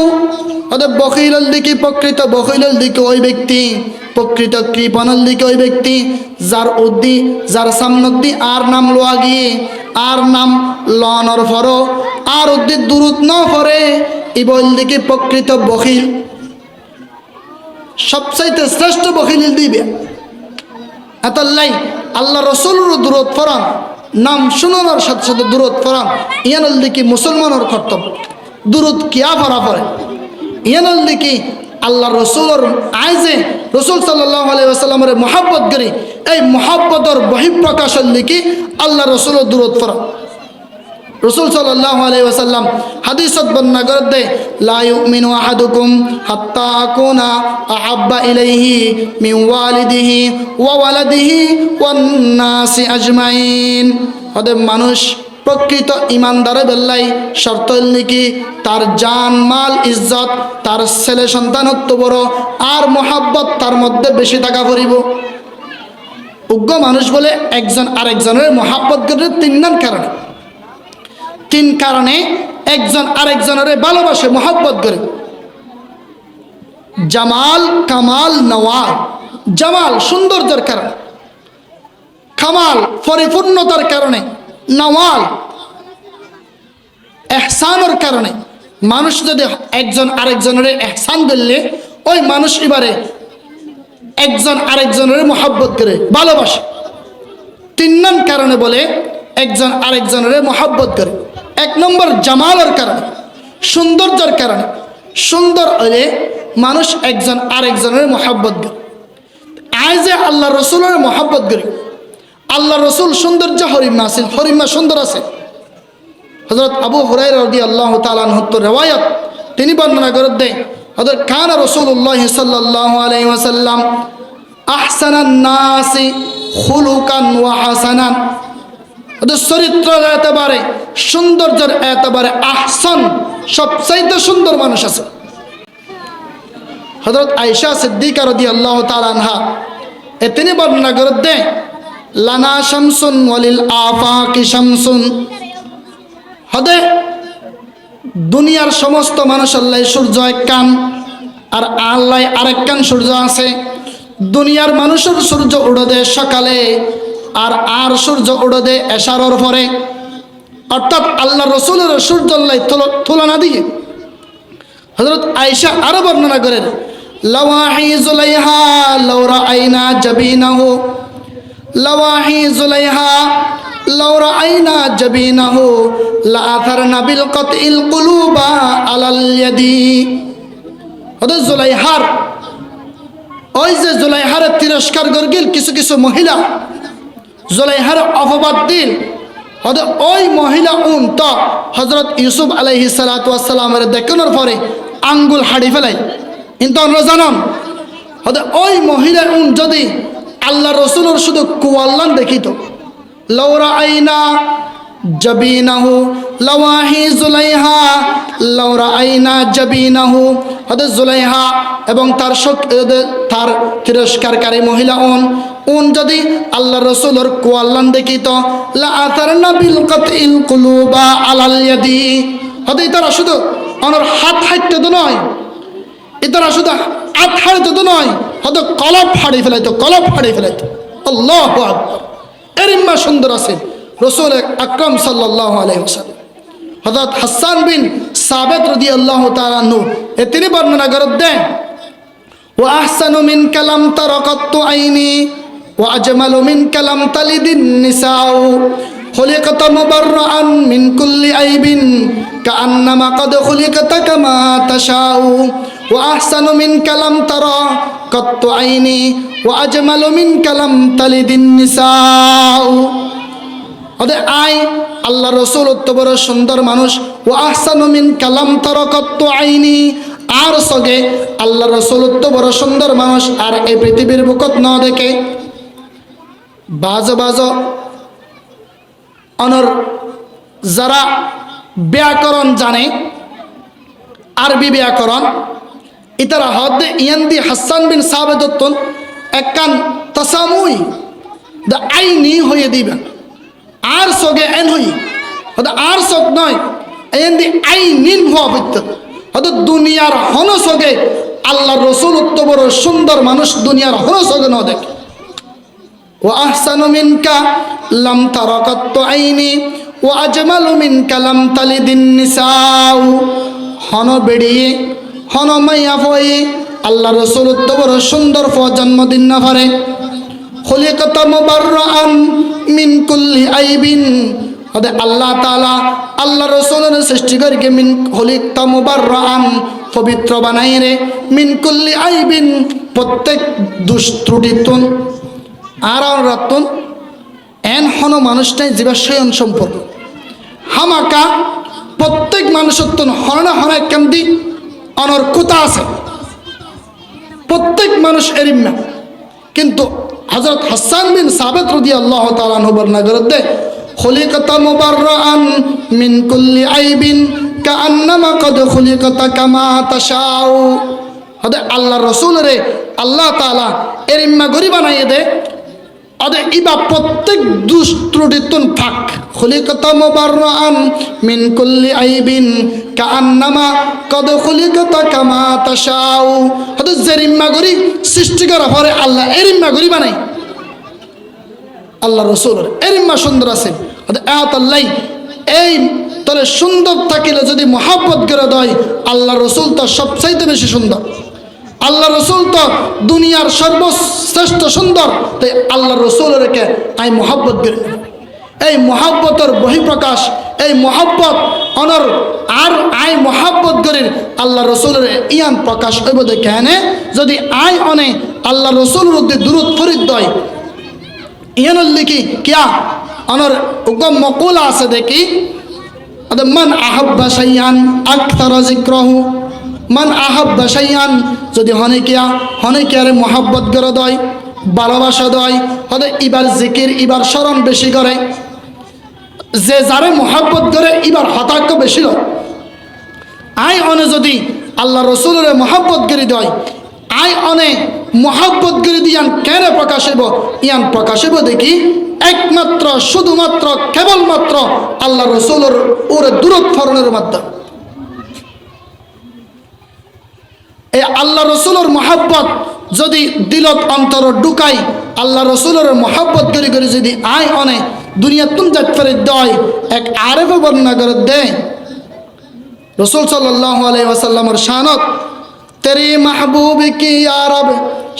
হদে বখিলের দিকে প্রকৃত বখিলের দিকে ওই ব্যক্তি প্রকৃত কৃপণের দিকে ওই ব্যক্তি যার সামনুদ্দি আর নাম লোয়াগি আর নাম লনর ফরো আর উদ্দি দুরূদ ন পড়ে ইবল দিকে প্রকৃত বখিল সবচাইতে শ্রেষ্ঠ বখিল দিবে এতলাই আল্লাহ রসুলের দুরূদ পড়ন নাম শুনানোর সাথে সাথে দুরুদ পড়া ইয়ানুল দিকে মুসলমানের কর্তব্য। দুরুদ কিয়া পড়া পড়ে ইয়ানুল দিকে আল্লাহ রসুলের আইজে রসুল সাল্লাল্লাহু আলাইহি ওয়াসাল্লামের মহাব্বত করি, এই মহাব্বতের বহিঃপ্রকাশের লিখি আল্লাহ রসুলের দুরুদ পড়া। রসুল সাল্লাল্লাহু আলাইহি ওয়াসাল্লাম হাদিসত বর্ণনা করে দেয়, লা ইউমিনু আহাদুকুম হাত্তা আকুনা আহাব্বা ইলাইহি মিন ওয়ালিদিহি ওয়া ওয়ালাদিহি ওয়ান নাসি আজমাইন। অতএব মানুষ প্রকৃত ইমানদারে বেল্লাই শর্ত নাকি তার জান মাল ইজ্জত তার ছেলে সন্তানত্ব বড় আর মহাব্বত তার মধ্যে বেশি থাকা পড়িব। উগ্র মানুষ বলে একজন আরেকজনের মহাব্বত করে তিন কারণে একজন আরেকজনের ভালোবাসে মহাব্বত করে। জামাল কামাল নওয়ার। জামাল সৌন্দর্যের কারণে, কামাল পরিপূর্ণতার কারণে, নওয়াল এহসানের কারণে। মানুষ যদি একজন আরেকজনের এহসান করলে ওই মানুষ এবারে একজন আরেকজনের মহাব্বত করে ভালোবাসে। তিন কারণে বলে একজন আরেকজনের মহাব্বত করে। এক নম্বর জামালের কারণে, সৌন্দর্যের কারণে। সুন্দর হলে মানুষ একজন আরেকজনের মহাব্বত করে। আজ যে আল্লাহ রসুলের মহাব্বত করি, আল্লাহ রসুল সৌন্দর্য হরিমা আছেন, হরিমা সুন্দর আছে। হযরত আবু হুরায়রা রাদিয়াল্লাহু তাআলা আনহু রিওয়ায়াত তিনি বর্ণনা করে দেন, হযরত কানা রাসূলুল্লাহ সাল্লাল্লাহু আলাইহি ওয়াসাল্লাম আহসানান নাসি খুলুকান ওয়া হাসানান। চরিত্রের এতবারে সৌন্দর্যের এতবারে আহসান সবচাইতে সুন্দর মানুষ আছে। হযরত আয়েশা সিদ্দিকা রাদিয়াল্লাহু তাআলা আনহা তিনি বর্ণনা করে দেন, লানা শামসুন ওয়ালিল আফাকি শামসুন। হদে দুনিয়ার সমস্ত মানুষ আল্লাহ সূর্য এক কান আর আল্লাহ আরেক কান সূর্য আছে। দুনিয়ার মানুষের সূর্য উড়ে দেয় সকালে আর সূর্য উড়ে দেয় এশারের পরে। অর্থাৎ আল্লাহ রসুলের সূর্য আল্লাহ তুলনা দিয়ে হযরত আয়েশা আরো বর্ণনা করেন, লাওয়াহি জুলাইহা লাউ রাআইনা জাবিনাহু, লাওয়াহি জুলাইহা লাউ রাআইনা জাবিনাহু লাআথারনা বিল কাতিল কুলুবা আলাল ইয়াদি। হযরত জুলাইহার ওই যে জুলাইহার তিরস্কার করগিল কিছু কিছু মহিলা, জুলাইহার অপবাদ দিল। ওই মহিলা তো হযরত ইউসুফ আলাইহিস সালাতু ওয়াস সালামের দেখানোর পরে আঙ্গুল হাড়ি ফেলাই। কিন্তু আমরা জানান ওই মহিলা যদি আল্লাহ রসুলের শুধু কুয়াল্লান দেখিত, লাউ রাআইনা জাবিনাহু লাওয়াহি জুলাইহা লাউ রাআইনা জাবিনাহু। হযরত জুলাইহা এবং তার তিরস্কারকারী মহিলা যদি আল্লাহ রসুলের কুয়াল্লান দেখিত, লাআথারনা বিল কাতিল কুলুবা আলাল ইয়াদি। তারা শুধু আমার হাত হাইতে তো নয়, এতারা শুধু হাত হাইতে তো নয়, কলব ফাড়ি ফেলাইতো, কলব ফাড়ি ফেলাইতো। আল্লাহু আকবার। এরিম্মা সুন্দর আছে রসুল আকরাম সাল্লাল্লাহু আলাইহি ওয়াসাল্লাম। হযরত হাসান বিন সাবিত রাদিয়াল্লাহু তাআলা আনহু তিনি বর্ণনা করে দেন, ওয়া আহসানু মিন কালাম তারাকাতু আইনি ওয়া আজমালু মিন কালাম তালিদিন নিসাউ খুলিকাতা মুবাররাআন মিন কুল্লি আইবিন কাআন্নামা ক্বাদ খুলিকাতা কামা তাশাউ ওয়া আহসানু মিন কালাম তারাকাতু আইনি ওয়া আজমালু মিন কালাম তালিদিন নিসাউ। আই আল্লাহ রসুল অত বড় সুন্দর মানুষ। ও আহসানু মিন কালাম তারাকাতু আইনি, আর সগে আল্লাহ রসুল অত বড় সুন্দর মানুষ আর এই পৃথিবীর বুকত ন দেখে। বাজ অনর যারা ব্যাকরণ জানে, আরবি ব্যাকরণ, ইতারা হদে ইয়ান্দি হাসান বিন সাবিত একখান তাসামুই দা আইনি হয়ে দিবেন। আর সগে এন হই আর সগ নয় এন্দি আই নিন হওয়া হয়তো দুনিয়ার হন সগে আল্লাহ রসুল অত বড় সুন্দর মানুষ দুনিয়ার হন সগে ন দেখে। ও আহসানু মিনকা লাম তারাকাতু আইনি ও আজমালু মিনকা লাম তালিদিন নিসাউ। হন বেড়িয়ে হন মাইয়া ফয়ে আল্লাহ রসুল অত বড় সুন্দর জন্মদিন না পারে। খুলিকাতা মুবাররাআন মিন কুল্লি আইবিন হদে আল্লাহ তাআলা আল্লাহ রাসূলের সৃষ্টিকারীকে মিন খলিকতা মুবাররান পবিত্র বানাই রে মিন কুল্লি আইবিন প্রত্যেক দোষ ত্রুটিতুন আর রাতুন এন হন মানুষটাই জীবাশয়ন সম্পর্ক হামাকা প্রত্যেক মানুষের তো হরনা হরা কেমদি অনর কুতা আছে প্রত্যেক মানুষ এরিম না কিন্তু হযরত হাসান বিন সাবিত রাদিয়াল্লাহু তাআলা আনহু বর্ণনা করতে খুলিকাতা মুবাররান মিন কুল্লি আইবিন কাআন্নামা কদ খুলিকাতা কামা তাশাউ হদে আল্লাহ রাসূল রে আল্লাহ তাআলা এরিম্মা গরি বানাইয়ে দে আদে ইবা প্রত্যেক দুষ্ট্রুটিতুন ফাক খুলিকাতা মুবাররান মিন কুল্লি আইবিন কাআন্নামা কদ খুলিকাতা কামা তাশাউ হদে জেরিম্মা গরি সৃষ্টি করা পরে আল্লাহ এরিম্মা গরি বানাই আল্লাহ রাসূলের এরিম্মা সুন্দর আছে হদে আয়াতুল্লাহ এই তলে সুন্দর থাকিলে যদি মহব্বত করে দেয় আল্লাহ রাসূল তো সবচাইতে বেশি সুন্দর আল্লাহ রাসূল তো দুনিয়ার সর্বশ্রেষ্ঠ সুন্দর তাই আল্লাহ রাসূলকে আই মহব্বত করে এই মহব্বতের বহিঃপ্রকাশ এই মহব্বত অনর আর আই মহব্বত করে আল্লাহ রাসূলের ইয়ান প্রকাশ হইব দেখেনে যদি আই অনে আল্লাহ রাসূলের উদ্দে দুরূদ ফরিদ দয় ইয়ান লিখি কিয়া অনর উগম মকুলা আছে দেখি মান আহাব্বা শাইআন আকতারা যিকরাহু মান আহাব্বা শাইআন যদি হনেকিয়ারে মহব্বত করে দয় ভালোবাসা দয় হদে ইবার জিকির ইবার স্মরণ বেশি করে যে যারে মহব্বত করে ইবার হতাক্য বেশি হয় আই অনে যদি আল্লাহ রাসূলের মহব্বত করে দয় আই অনে মহব্বত করে দিয়ান কেন প্রকাশ হইব ইয়ান প্রকাশ হইব দেখি একমাত্র শুধুমাত্র কেবলমাত্র আল্লাহ রাসূলের ওরে দূরত ফরনের মাধ্যমে এই আল্লাহ রাসূলের মহব্বত যদি দিলত অন্তর ঢুকাই আল্লাহ রাসূলের মহব্বত করি করি যদি আই অনে দুনিয়া তুম যাত ফেরে দয় এক আরেফে বর্ণনা করে দে রাসূল সাল্লাল্লাহু আলাইহি ওয়াসাল্লামের শানত তেরি महबूब की या रब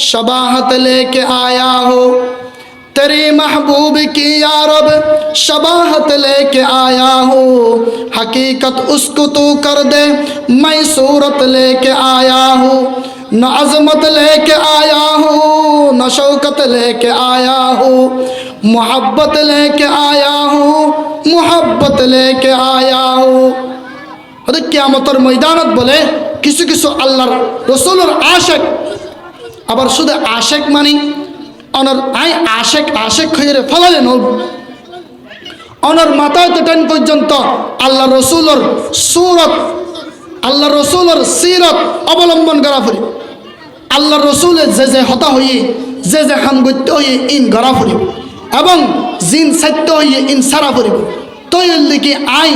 शबाहत लेके आया हो तेरी महबूब की या रब शबाहत लेके आया हो हकीकत उसको तू कर दे मैं सूरत लेके आया हूँ न अजमत लेके आया हूँ न शौकत लेके आया हूँ मोहब्बत लेके आया हूँ मोहब्बत लेके आया हूँ কিয়ামতের ময়দানত বলে কিছু কিছু আল্লাহর রাসূলের আশিক আবার শুধু আশিক মানে অনর আই আশিক হয়ে ফলালে নব অনর মাথায় তো টান পর্যন্ত আল্লাহ রাসূলের সূরত আল্লাহ রাসূলের সিরত অবলম্বন করা পড়ি আল্লাহ রাসূলের যে হতা হয়ে যে হামগত্য হয়ে ইন করা পড়ি এবং জিন সত্য হয়ে ইন সারা পড়িব তৈল দিকে আই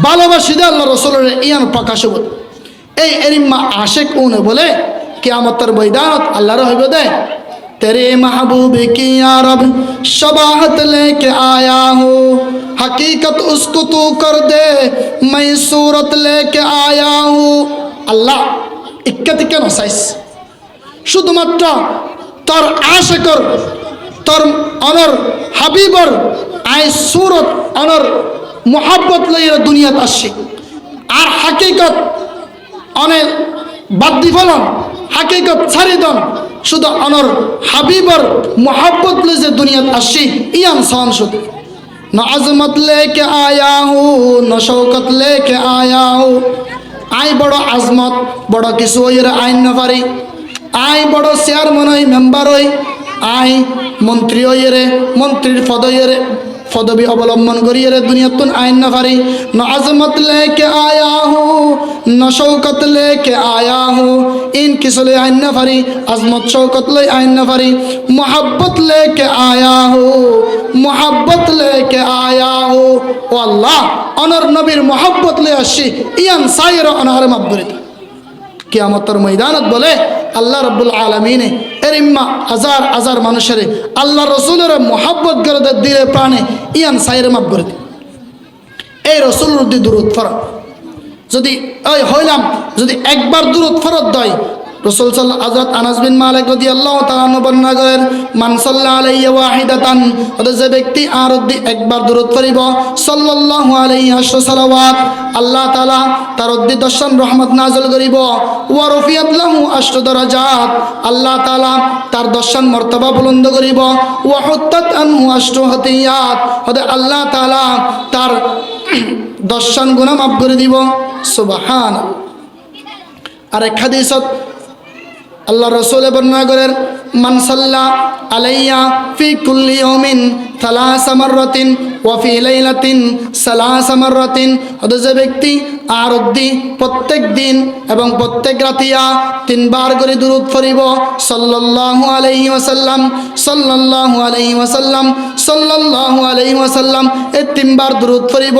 ভালোবাসি দে আল্লাহ রাসূলের ইয়ান প্রকাশ হইব এই এরিম্মা আশিক উনে বলে কিয়ামতের ময়দানত আল্লাহর হইব দে তেরে महबूब की या रब शबाहत लेके आया हूँ हकीकत उसको तू कर दे मैं सूरत लेके आया हूँ আল্লাহ ইক্কাতি কেন চাইস শুধুমাত্র তোর আশিকর তোর অনর হাবিবর আই সুরত অনর মোহাব্বত লইয়া দুনিয়াত আসছে আর হাকিকত অনেক বাদ্যি ফলন হাকিকত ছাড়ি দন শুধু অনর হাবিবর মোহাব্বত লইয়া দুনিয়াত আসছে ইয়ান সন শুধু न अजमत लेके आया हूँ न शौकत लेके आया हूँ आई बड़ो आजमत बड़ो किसु आईन न पारी आई बड़ो চেয়ারম্যান হই মেম্বার হই आई मंत्री रे मंत्रीर पद पदवी अवलम्बन करिए दुनियातुन आईन न पारी न अजमत लेके आया हूँ न शौकत लेके आया हूँ इन किस ले आईन न पारी अजमत शौकत ले आईन न पारी मोहब्बत लेके आया हूँ मोहब्बत लेके आया हूँ ओ अल्लाह अनर नबीर मोहब्बत ले आशी इयान सायर अनहर मबगरित কিয়ামতের ময়দানত বলে আল্লাহ রাব্বুল আলামিন এর ইম্মা হাজার হাজার মানুষের আল্লাহ রাসূলের মোহাব্বত করে দিলে প্রাণে ইয়ান সাইরে মাফ করে দি এই রাসূলের উদ্দি দুরূদ ফরজ যদি ওই হইলাম যদি একবার দুরূদ ফরজ দেয় রাসূল সাল্লাল্লাহু হযরত আনাস বিন মালিক রাদিয়াল্লাহু তাআলা আনহু বর্ণনা করেন মান সাল্লা আলাইহি ওয়াহিদাতান যে ব্যক্তি আর একবার দরুদ পড়িব সাল্লাল্লাহু আলাইহি সালাওয়াত আল্লাহ তাআলা তার উদ্দি দর্শন রহমত নাযিল করিব ওয়া রফিয়াত লাহু আশরু দারাজাত আল্লাহ তাআলা তার দর্শন মর্তবা বুলন্দ করিব ওয়া হুত্তাত আনহু আশরু হাতিয়াত আল্লাহ তাআলা তার দর্শন গুনাহ মাফ করে দিব সুবহানাল্লাহ। আর এক হাদিসত আল্লাহ রাসূল বর্ণনা করেন মান সাল্লা আলাইয়া ফি কুল্লি ইয়াউমিন সালাসা মাররাতিন ওয়া ফি লাইলাতিন সালাসা মাররাতিন যে ব্যক্তি আর প্রত্যেক দিন এবং প্রত্যেক রাতিয়া তিনবার করে দুরূদ পড়িব সাল্লাল্লাহু আলাইহি ওয়াসাল্লাম সাল্লাল্লাহু আলাইহি ওয়াসাল্লাম সাল্লাল্লাহু আলাইহি ওয়াসাল্লাম এই তিনবার দুরূদ পড়িব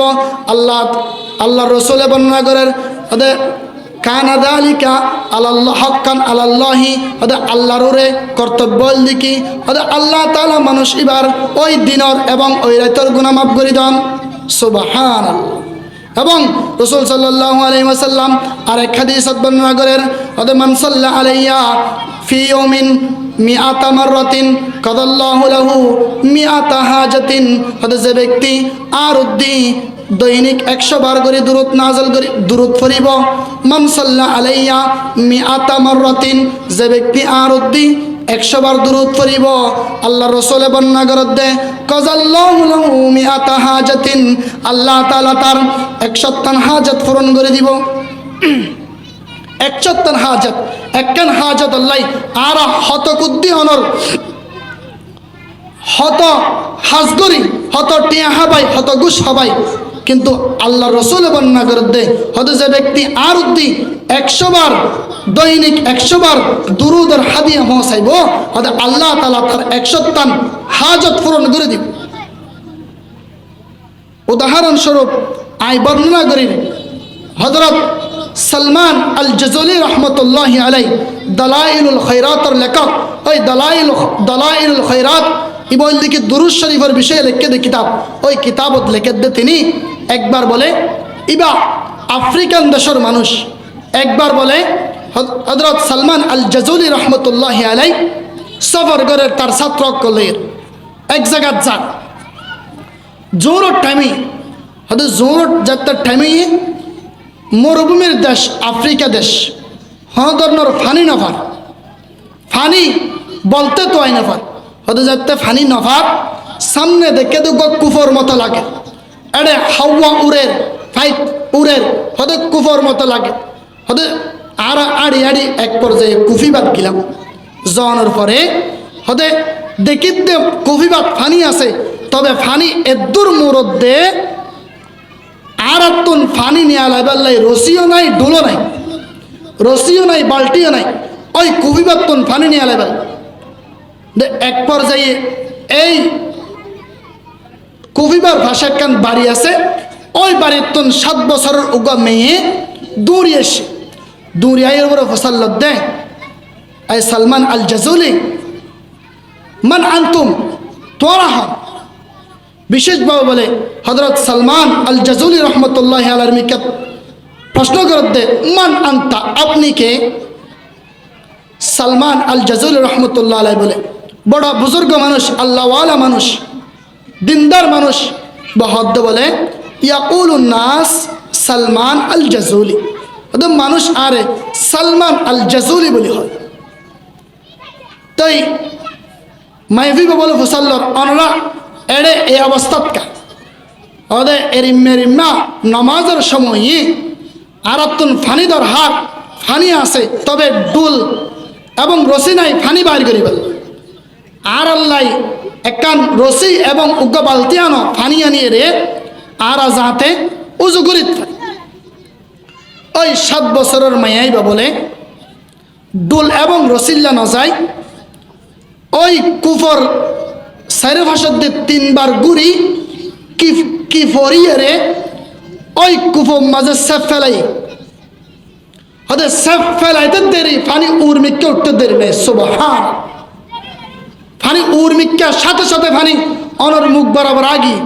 আল্লাহ রাসূল বর্ণনা করেন কানা যালিকা আলাল্লাহ হাক্কান আলাল্লাহি আল্লাহর কর্তব্য লিখি আল্লাহ তাআলা মানুষ এবার ওই দিনের এবং ওই রাতের গুনাহ মাফ করে দেন সুবহানাল্লাহ। এবং রাসূল সাল্লাল্লাহু আলাইহি ওয়াসাল্লাম আর এক হাদিসত বর্ণনা করেন মান সাল্লা আলাইয়া ফি ইয়াউমিন মিআতা মাররাতিন কাদাল্লাহু লাহু মিআতা হাজাতিন যে ব্যক্তি আর দৈনিক 100 বার করে দুরূদ নাযিল করে দুরূদ পড়িব মান সাল্লা আলাইয়া মিআতা মাররাতিন যে ব্যক্তি আর 100 বার দুরূদ পড়িব আল্লাহ রাসূল বর্ণনা করে কাযাল্লাহু লাহু মিআতা হাজাতিন আল্লাহ তাআলা তার 100 হাজাত পূরণ করে দিব 100 হাজাত একখান হাজাত আল্লাহ আর হত কুদ্দি হনর হত হাজগরি হত টিয়া হাবাই হত গুশ হাবাই কিন্তু আল্লাহ রাসূল বর্ণনা করে যে ব্যক্তি আর 100 বার দৈনিক 100 বার দুরূদের হাদিয়া পৌঁছাইব আল্লাহ তাআলা তার 100 হাজত পূরণ করে দিব। উদাহরণস্বরূপ আই বর্ণনা করি হযরত সালমান আল জাজুলি রহমতুল্লাহি আলাইহি দালাইলুল খায়রাতের লেখক ওই দালাইলুল খায়রাত ইবন লিখি দুরূদ শরীফের বিষয়ে লিখে দে কিতাব ওই কিতাবত লিখে দে তিনি একবার বলে ইবা আফ্রিকান দেশের মানুষ একবার বলে হযরত সালমান আল জাজুলি রহমতুল্লাহি আলাইহি সফর করে তার ছাত্র কলের এক জায়গাত যান জোরত টাইমে জোরত যাত্রা টাইমে মরুভূমির দেশ আফ্রিকা দেশ ধরনের ফানি নফার ফানি বলতে তো আই নফার যাতে ফানি নফার সামনে দেখে তো কুফর মতো লাগে এড়ে হাওয়া উড়ের ফাইট উড়ের হতে কুফর মতো লাগে হতে আর আড়ি আড়ি এক পর্যায়ে কুফিবাদ গিলাম জনের পরে হতে দেখি কুফিবাদ ফানি আছে তবে ফানি এদুর মুরদ্দে আর তুন ফানি নিয়ে লাইবাল্লাই রসিও নাই ডুলো নাই রসিও নাই বাল্টিও নাই ওই কুফিবাদ তুন ফানি নিয়ে লাইবাল এক পর্যায়ে এই কুফিবার ভাষা কান বাড়ি আছে ওই বাড়ির তুন 7 বছরের উগা মেয়ে দৌড়িয়ে এসে দৌড়িয়াইয়ের উপরে ফসল দেয় এই সালমান আল জাজুলি মান আনতুম তোরা হন বিশেষভাবে বলে হযরত সালমান আল জাজুলি রহমতুল্লাহি আলাইহি মিকে প্রশ্ন করে দে মান আনতা আপনি কে সালমান আল জাজুলি রহমতুল্লাহ আলাইহি বলে বড় বুজুর্গ মানুষ আল্লাহওয়ালা মানুষ দিনদার মানুষ বহদ্দ বলে ইয়াকুলুন নাস সালমান আল জাজুলি মানুষ আরে সালমান আল জাজুলি বলি হয় তাই মাইভি বলে ফসল্লর অনরা এড়ে এই অবস্থাত কা ওদের এরিম্মা নামাজের সময় আরাতুন ফানি দর হাত ফানি আছে তবে ডুল এবং রসি নাই ফানি বাইর করিবেল আর আল্লাহ একান রসি এবং উগ্র বালতি আনো ফানি আনিয়ে রে আর যাতে উজু করিত ওই 7 বছরের মায়াই বা বলে ডুল এবং রসিল্লা ন যায় ওই কুফর সাইরে ভাষার দিয়ে 3 বার গুড়ি কি ফরিয়ে রে ওই কুফর মাঝে সেফ ফেলাই হতে সেফ ফেলাইতে দেরি ফানি উর্মিককে উঠতে দেরি নেই সুবহান ফানি উর্মিককে সাথে সাথে ফানি অনর মুখ বরাবর আগি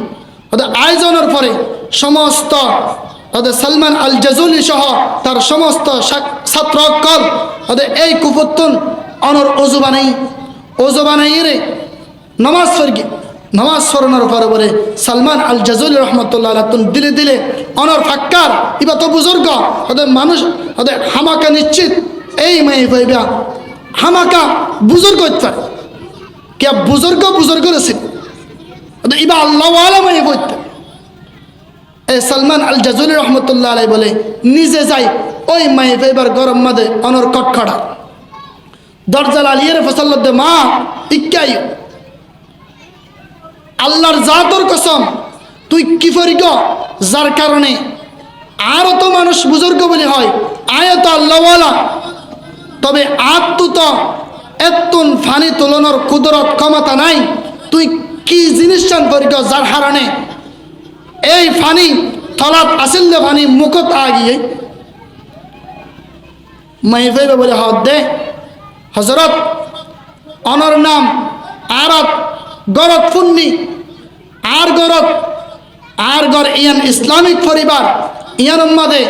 হতে আয়োজনের পরে সমস্ত ওদের সালমান আল জাজুলি সহ তার সমস্ত ছাত্রকল ওদের এই কুফুত্তুন অনর ওজু বানাই রে নামাজ পড়ানোর পরে বলে সালমান আল জাজুলি রহমতুল্লাহ দিলে দিলে অনর ফাক্কার ইবা তো বুজুর্গ ওদের মানুষ ওদের হামাকা নিশ্চিত এই মাই ভাইবা হামাকা বুজুর্গ হতে পারে কে বুজুর্গ রয়েছে ওদের ইবা আল্লাহ মাই বইতে এই সালমান আল জাজুলি রহমতুল্লাহ আলাই বলে নিজে যাই ওই মাই ভাইবার গরম মাদে অনর কটখড়া দরজা লালিয়ে ফসল্লদে মা ইক্কাই আল্লাহর জাতর কসম তুই কি ফরিগ যার কারণে আরও তো মানুষ বুজুর্গ বলে হয় আয় তো আল্লাহওয়ালা তবে আত্ম তো এতুন ফানি তুলনার কুদরত ক্ষমতা নাই তুই কি জিনিস চান ফরিগ যার কারণে এই ফানি থলাত আসিল ফানি মুখত আগিয়ে মাইফাইবে বলে হদ দে হজরত অনর নাম আরত গরত ফুন্নি আর গর ইয়ান ইসলামিক পরিবার ইয়ান উম্মাদে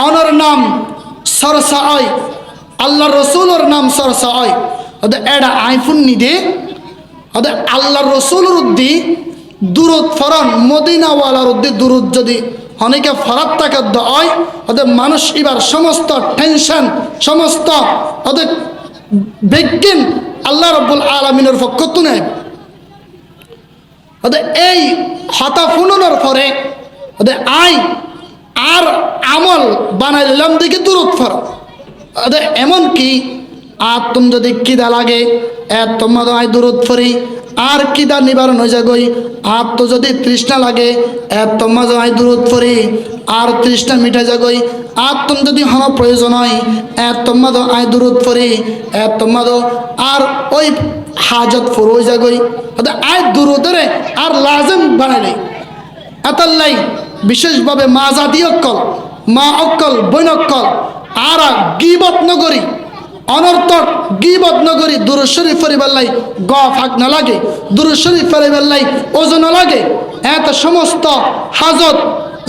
অনর নাম সরসা হয় আল্লাহ রসুলর নাম সরসা হয় ওদের এডা আই ফুন্নি দে ওদের আল্লাহ রসুলর উদ্দি দূরত ফরন মদিনাওয়ালার উদ্দি দূরত যদি অনেকে ফরাত তাকাদ্দ হয় ওদের মানুষ এবার সমস্ত টেনশন সমস্ত ওদের বিজ্ঞান আল্লাহ রব্বুল আলমিনের পক্ষ তুলে ওদের এই হতা ফুননের পরে ওদের আই আর আমল বানাই দিলাম দেখি দূরত ফর ওদের এমনকি আর তুমি যদি কিদা লাগে তোমার আয় দূরত ফরি আর কিদা নিবারণ হয়ে যাগই আর তো যদি তৃষ্ণা লাগে তোমার আয় দূরত ফরি আর তৃষ্ণা মিটা যাগই আর তুমি যদি হন প্রয়োজন হয় তোমার আয় দূরত ফরি তোমার আর ওই হাজত ফরো যাগই ওদের আয় দূরতরে আর লাজম বানাইলে এতাল্লাই বিশেষভাবে মা জাতি অক্কল মা অক্কল বৈন অক্কল আর গিবত নগরী অনর্থক গিবত নগরী দুরূদ শরীফ পরিবাল্লাই গ ফাঁক না লাগে দুরূদ শরীফ পরিবাল্লাই ওজন লাগে এত সমস্ত হাজত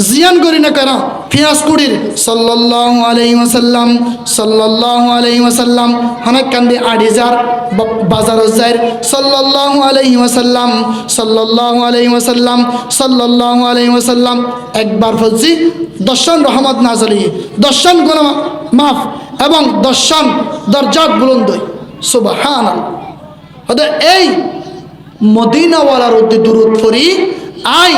জিয়ান করি না কেন ফিয়াজ কুড়ির সাল্লাল্লাহু আলাইহি ওয়াসাল্লাম হনাক কান্দি 8000 বাজার যার সাল্লাল্লাহু আলাইহি ওয়াসাল্লাম একবার ফজি দর্শন রহমত নাজলি দর্শন গুনাহ মাফ এবং দর্শন দরজাত বুলন্দ সুবহানাল্লাহ ওদের এই মদিনাওয়ালার উদ্দি দুরূদ পড়ি আই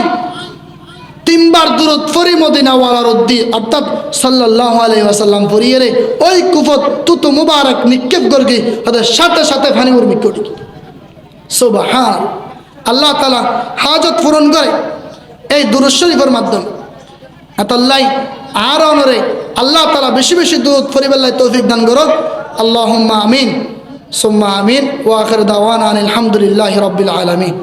তিনবার দূরত ফরি মদিনাওয়ালার উদ্দি অর্থাৎ সাল্লাল্লাহু আলাইহি ওয়াসাল্লাম ফরিয়ে রে ওই কুফত তুতু মুবারক নিক্ষেপ করগি ওদের সাথে সাথে ফানি উর্মি করি সুবহান আল্লাহ তাআলা হাজত পূরণ করে এই দুরূদ শরীফের মাধ্যমে আতাল্লাই আর অনরে আল্লাহ তাআলা বেশি বেশি দূরত ফরিবাল্লাহ তৌফিক দান করো আল্লাহুম্মা আমিন সুম্মা আমিন ওয়া আখির দাওয়ানা আলহামদুলিল্লাহি রাব্বিল আলামিন।